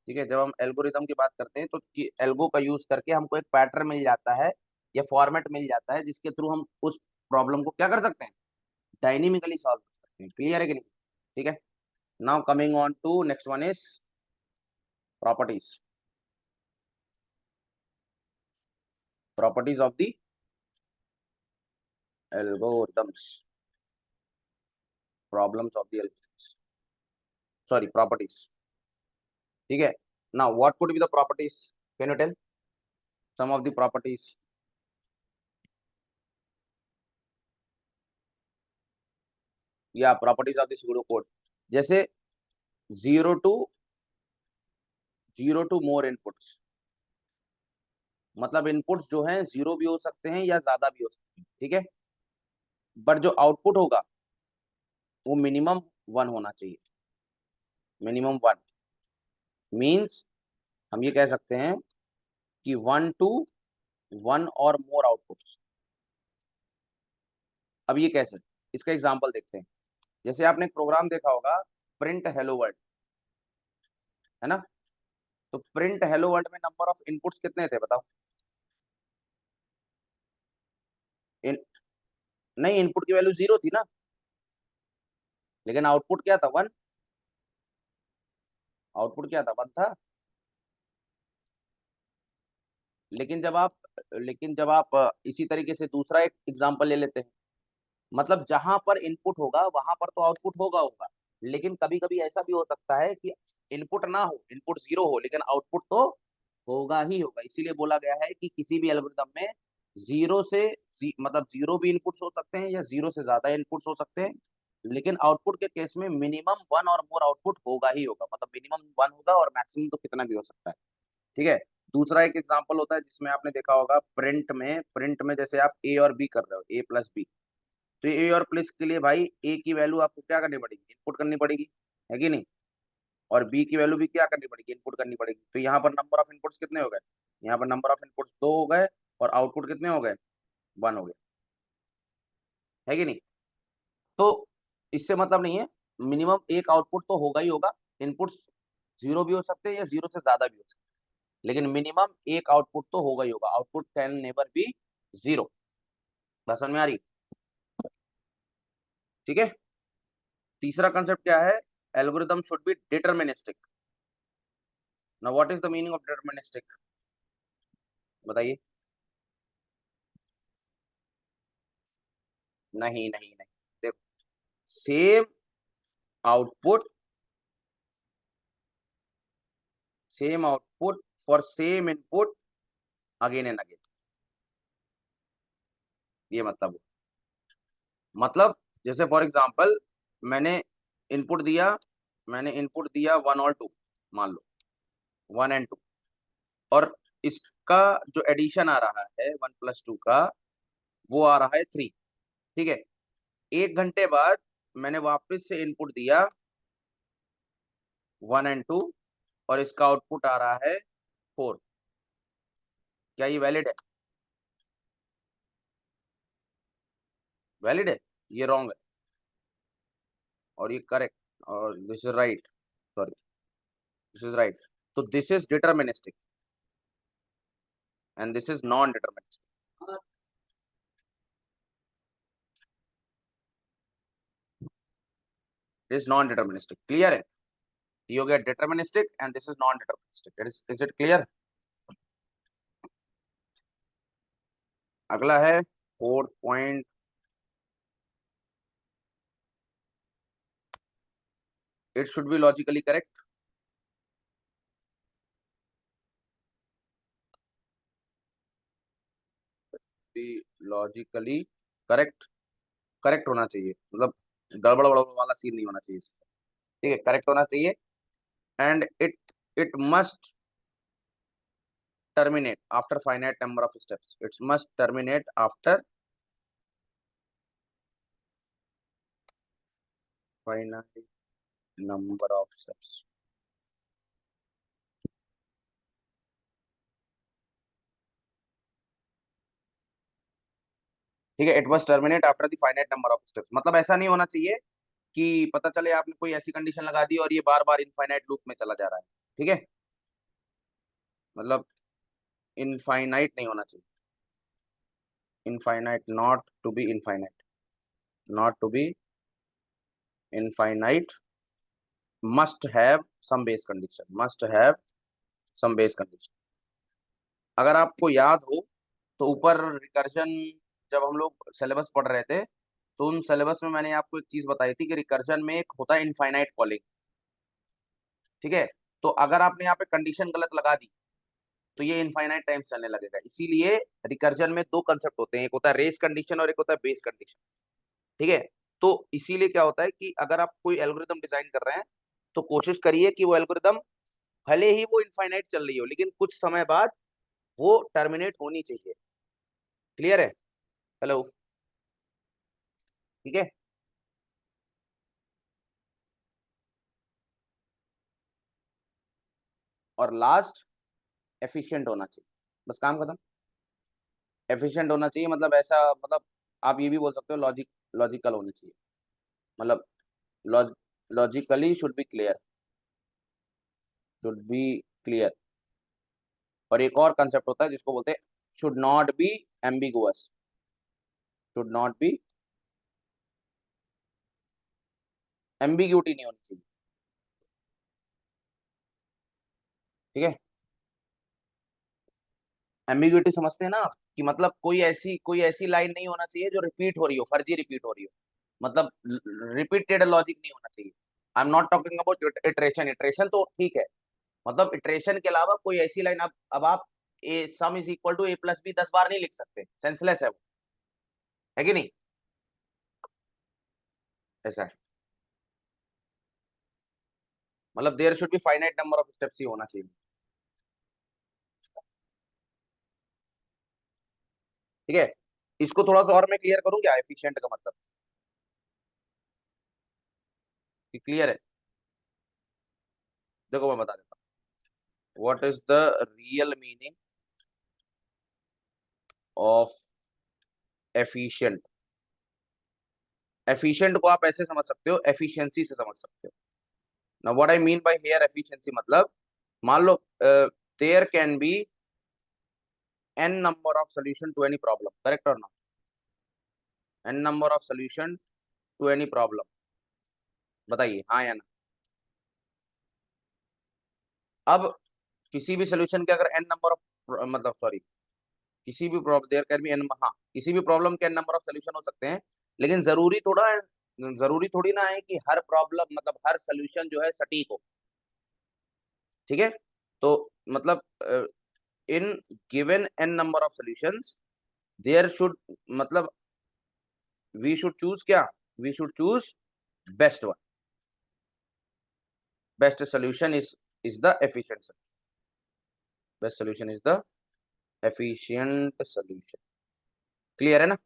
ठीक है, जब हम एल्गोरिथम की बात करते हैं तो एल्गो का यूज करके हमको एक पैटर्न मिल जाता है, या फॉर्मेट मिल जाता है, जिसके थ्रू हम उस प्रॉब्लम को क्या कर सकते हैं? डायनेमिकली सॉल्व कर सकते हैं। क्लियर है कि नहीं? ठीक है, now coming on to next one is properties, properties of the algorithms, problems of the algorithms, sorry properties. ठीक है, now what could be the properties? Can you tell some of the properties? या properties of the pseudo code, जैसे zero to more inputs, मतलब inputs जो हैं zero भी हो सकते हैं या ज्यादा भी हो सकते हैं। ठीक है, बट जो आउटपुट होगा वो मिनिमम 1 होना चाहिए। मिनिमम 1 मीन्स हम ये कह सकते हैं कि 1 और मोर आउटपुट्स। अब ये कैसे? इसका एग्जांपल देखते हैं। जैसे आपने एक प्रोग्राम देखा होगा, प्रिंट हेलो वर्ल्ड, है ना? तो प्रिंट हेलो वर्ल्ड में नंबर ऑफ इनपुट्स कितने थे बताओ? इन, नहीं, इनपुट की वैल्यू 0 थी ना, लेकिन आउटपुट क्या था? 1। आउटपुट क्या था? 1 था। लेकिन जब आप इसी तरीके से दूसरा एक एग्जांपल ले लेते हैं, मतलब जहां पर इनपुट होगा वहां पर तो आउटपुट होगा होगा, लेकिन कभी कभी ऐसा भी हो सकता है कि इनपुट ना हो, इनपुट जीरो हो, लेकिन आउटपुट तो होगा ही होगा। इसीलिए बोला गया है कि किसी भी एल्गोरिदम में जीरो से मतलब जीरो भी इनपुट्स हो सकते हैं या जीरो से ज्यादा इनपुट्स हो सकते हैं, लेकिन आउटपुट के केस में मिनिमम वन और मोर आउटपुट होगा ही होगा, मतलब मिनिमम वन होगा और मैक्सिमम तो कितना भी हो सकता है। ठीक है। दूसरा एक एग्जांपल होता है जिसमें आपने देखा होगा प्रिंट में जैसे आप ए और बी कर रहे हो, ए प्लस बी, तो ए और प्लस के लिए भाई ए की वैल्यू आपको क्या करनी पड़ेगी, इनपुट करनी पड़ेगी, है कि नहीं? और बी की वैल्यू भी क्या करनी पड़ेगी, इनपुट करनी पड़ेगी। तो यहाँ पर नंबर ऑफ इनपुट्स कितने हो गए, यहाँ पर नंबर ऑफ इनपुट्स दो हो गए और आउटपुट कितने हो गए, वन हो गए, है कि नहीं? तो इससे मतलब नहीं है, मिनिमम एक आउटपुट तो होगा ही होगा। इनपुट्स जीरो भी हो सकते हैं या जीरो से ज्यादा भी हो सकते हैं, लेकिन मिनिमम एक आउटपुट तो होगा ही होगा। Output can never be zero. बस समझ में आ रही? ठीक है। तीसरा कंसेप्ट क्या है, algorithm should be deterministic. Now what is the meaning of deterministic, बताइए। नहीं नहीं नहीं, देखो, same output, same output for same input again and again, ये मतलब जैसे फॉर एग्जांपल मैंने इनपुट दिया, वन और टू, मान लो वन एंड टू, और इसका जो एडिशन आ रहा है वन प्लस टू का, वो आ रहा है थ्री। ठीक है। एक घंटे बाद मैंने वापस से इनपुट दिया वन एंड टू, और इसका आउटपुट आ रहा है फोर। क्या ये वैलिड है? वैलिड है? ये रॉन्ग है और ये करेक्ट, और this is right, sorry, this is right. तो this is deterministic and this is non deterministic. Is non deterministic, clear है? ये हो गया deterministic and this is non deterministic. Is it clear? अगला है fourth point, it should be logically correct. Be logically correct, correct होना चाहिए, मतलब गड़बड़ वड़बड़ वाला सीन नहीं होना चाहिए। ठीक है, करेक्ट होना चाहिए। And it must terminate after finite number of steps. It must terminate after finite number of steps. ठीक है, it must terminate after the finite number of steps. मतलब ऐसा नहीं होना चाहिए कि पता चले आपने कोई ऐसी कंडीशन लगा दी और ये बार बार इनफाइनाइट लूप में चला जा रहा है। ठीक है, मतलब इनफाइनाइट नहीं होना चाहिए, infinite, not to be infinite, not to be infinite, must have some base condition, must have some base condition. अगर आपको याद हो तो ऊपर रिकर्जन, जब हम लोग सिलेबस पढ़ रहे थे तो उन सिलेबस में मैंने आपको एक चीज बताई थी कि रिकर्जन में एक होता है इनफाइनाइट कॉलिंग। ठीक है। तो अगर आपने यहाँ पे कंडीशन गलत लगा दी तो ये इनफाइनाइट टाइम चलने लगेगा। इसीलिए रिकर्जन में दो कंसेप्ट होते हैं, एक होता है रेस कंडीशन और एक होता है बेस कंडीशन। ठीक है। तो इसीलिए क्या होता है कि अगर आप कोई एल्गोरिदम डिजाइन कर रहे हैं तो कोशिश करिए कि वो एल्गोरिदम भले ही वो इनफाइनाइट चल रही हो लेकिन कुछ समय बाद वो टर्मिनेट होनी चाहिए। क्लियर है? हेलो? ठीक है। और लास्ट, एफिशिएंट होना चाहिए, बस काम खत्म। एफिशिएंट होना चाहिए मतलब ऐसा, मतलब आप ये भी बोल सकते हो लॉजिकल होनी चाहिए, मतलब logically should be clear, should be clear. और एक और कंसेप्ट होता है जिसको बोलते हैं should not be ambiguous, should not be, ambiguity नहीं होनी चाहिए। ठीक है। एम्बिग्युइटी समझते हैं ना आप, कि मतलब कोई ऐसी लाइन नहीं होना चाहिए जो रिपीट हो रही हो, फर्जी रिपीट हो रही हो, मतलब रिपीटेड लॉजिक नहीं होना चाहिए। I am not talking about iteration, iteration तो ठीक है, मतलब इटरेशन के अलावा कोई ऐसी लाइन, अब आप A sum is equal to A plus B 10 बार नहीं लिख सकते, सेंसलेस है वो, है कि नहीं? ऐसा है, मतलब there should be finite number of steps ही होना चाहिए। ठीक है, इसको थोड़ा सा और मैं क्लियर करूं क्या एफिशिएंट का मतलब, कि क्लियर है? देखो मैं बता देता हूँ, what is the real meaning of efficient. Efficient को आप ऐसे समझ सकते हो, एफिशिएंसी से समझ सकते हो। Now what I mean by here efficiency, मतलब मान लो there can be n number of solution to any problem, correct or not? n number of solution to any problem, बताइए हाँ या ना। अब किसी भी सोल्यूशन के अगर n नंबर ऑफ, मतलब सॉरी, किसी भी problem there can be n, हाँ किसी भी प्रॉब्लम के n नंबर ऑफ सोल्यूशन हो सकते हैं, लेकिन जरूरी थोड़ी ना है कि हर प्रॉब्लम, मतलब हर सोल्यूशन जो है सटीक हो। ठीक है, तो मतलब in given n number of solutions there should, मतलब वी शुड चूज क्या, we should choose best one, best solution is the efficient, best solution is the efficient solution. Clear है ना?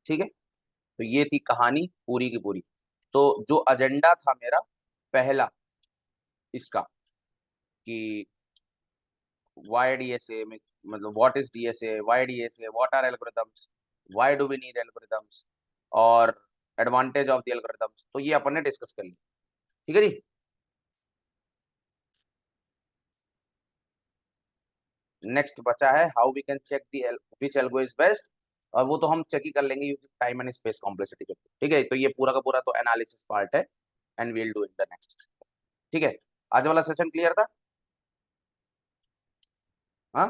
ठीक है, तो ये थी कहानी पूरी की पूरी। तो जो एजेंडा था मेरा पहला इसका, कि वाई डीएसए, मतलब what is DSA, why DSA, what are algorithms, why do we need algorithms, और एडवांटेज ऑफ द एल्गोरिथम्स, तो ये अपन ने डिस्कस कर लिया। ठीक है जी। नेक्स्ट बचा है how we can check the which algo is best, और वो तो हम चेक ही कर लेंगे using time and space complexity के। ठीक है, तो ये पूरा का पूरा तो एनालिसिस पार्ट है, and we'll do in the next. ठीक है, आज वाला सेशन क्लियर था? हाँ,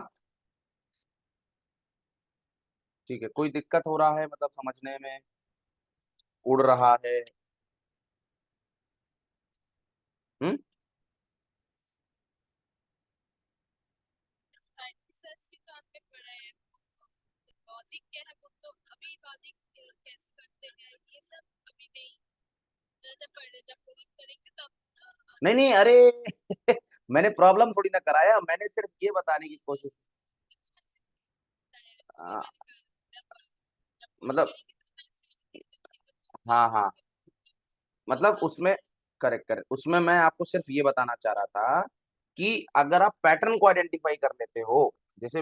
ठीक है, कोई दिक्कत हो रहा है मतलब समझने में, उड़ रहा है? हम्म, रिसर्च के तो आपने पढ़ा है, लॉजिक क्या है वो तो अभी, लॉजिक कैसे करते हैं ये सब अभी नहीं, जब प्रूव करेंगे तब नहीं नहीं, अरे मैंने प्रॉब्लम थोड़ी ना कराया, मैंने सिर्फ ये बताने की कोशिश, इसलिए आ, मैंने कहा जब प्रूव मतलब करेंगे तब मैं हाँ हाँ, मतलब उसमें करेक्ट करेक्ट, उसमें मैं आपको सिर्फ ये बताना चाह रहा था कि अगर आप पैटर्न को आइडेंटिफाई कर लेते हो, जैसे,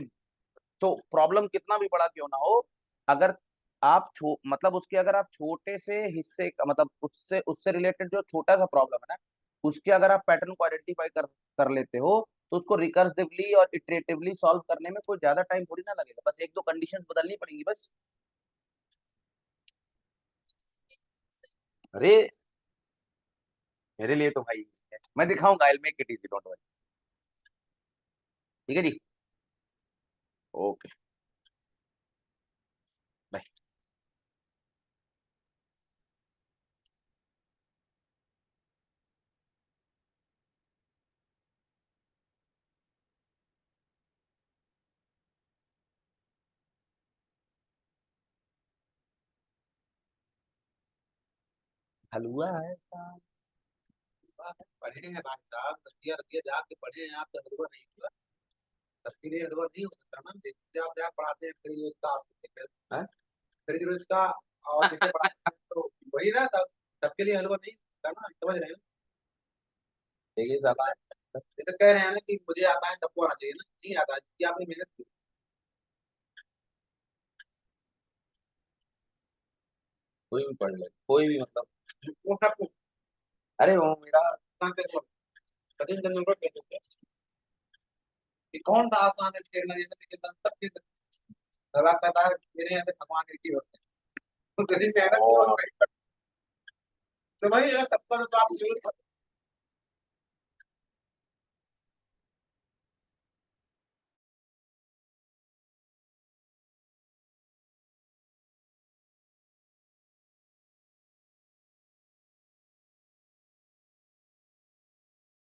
तो प्रॉब्लम कितना भी बड़ा क्यों ना हो, अगर आप मतलब उसके अगर आप छोटे से हिस्से का, मतलब उससे उससे रिलेटेड जो छोटा सा प्रॉब्लम है ना, उसके अगर आप पैटर्न को आइडेंटिफाई कर कर लेते हो, तो उसको रिकर्सिवली और इटरेटिवली सॉल्व करने में कोई ज्यादा टाइम थोड़ी ना लगेगा, बस एक दो कंडीशंस बदलनी पड़ेंगी बस। अरे मेरे लिए तो भाई मैं दिखाऊंगा, I make it easy, don't worry. ठीक है जी, ओके, बाय। हलवा है साहब, पढ़े हैं भाई साहब, रतिया रतिया जाके पढ़े हैं आप, तो हलवा नहीं हुआ। सबके लिए हलवा नहीं हो सकता ना, देखते आप क्या पढ़ाते हैं फ्री रोज का, हाँ? फ्री रोज का, और जैसे पढ़ाते हैं तो वही ना सब, सबके लिए हलवा नहीं हो सकता ना, समझ रहे हो? देखिए साला, ये तो कह रहे हैं ना कि मुझे आता है सबको आना चाहिए ना, नहीं आता है कि आपने मेहनत की। कोई भी पढ़ ले, कोई भी मतलब, वो सब अरे वो मेरा, सचिन तेंदुलकर कहते थे कि कौन सा आसान है खेलना, ये सब खेलना सब चीज सलाह कहता है, मेरे यहाँ पे भगवान एक ही होते हैं, तो कभी मेहनत ओ करो तो वही। तो भाई सबका तो आप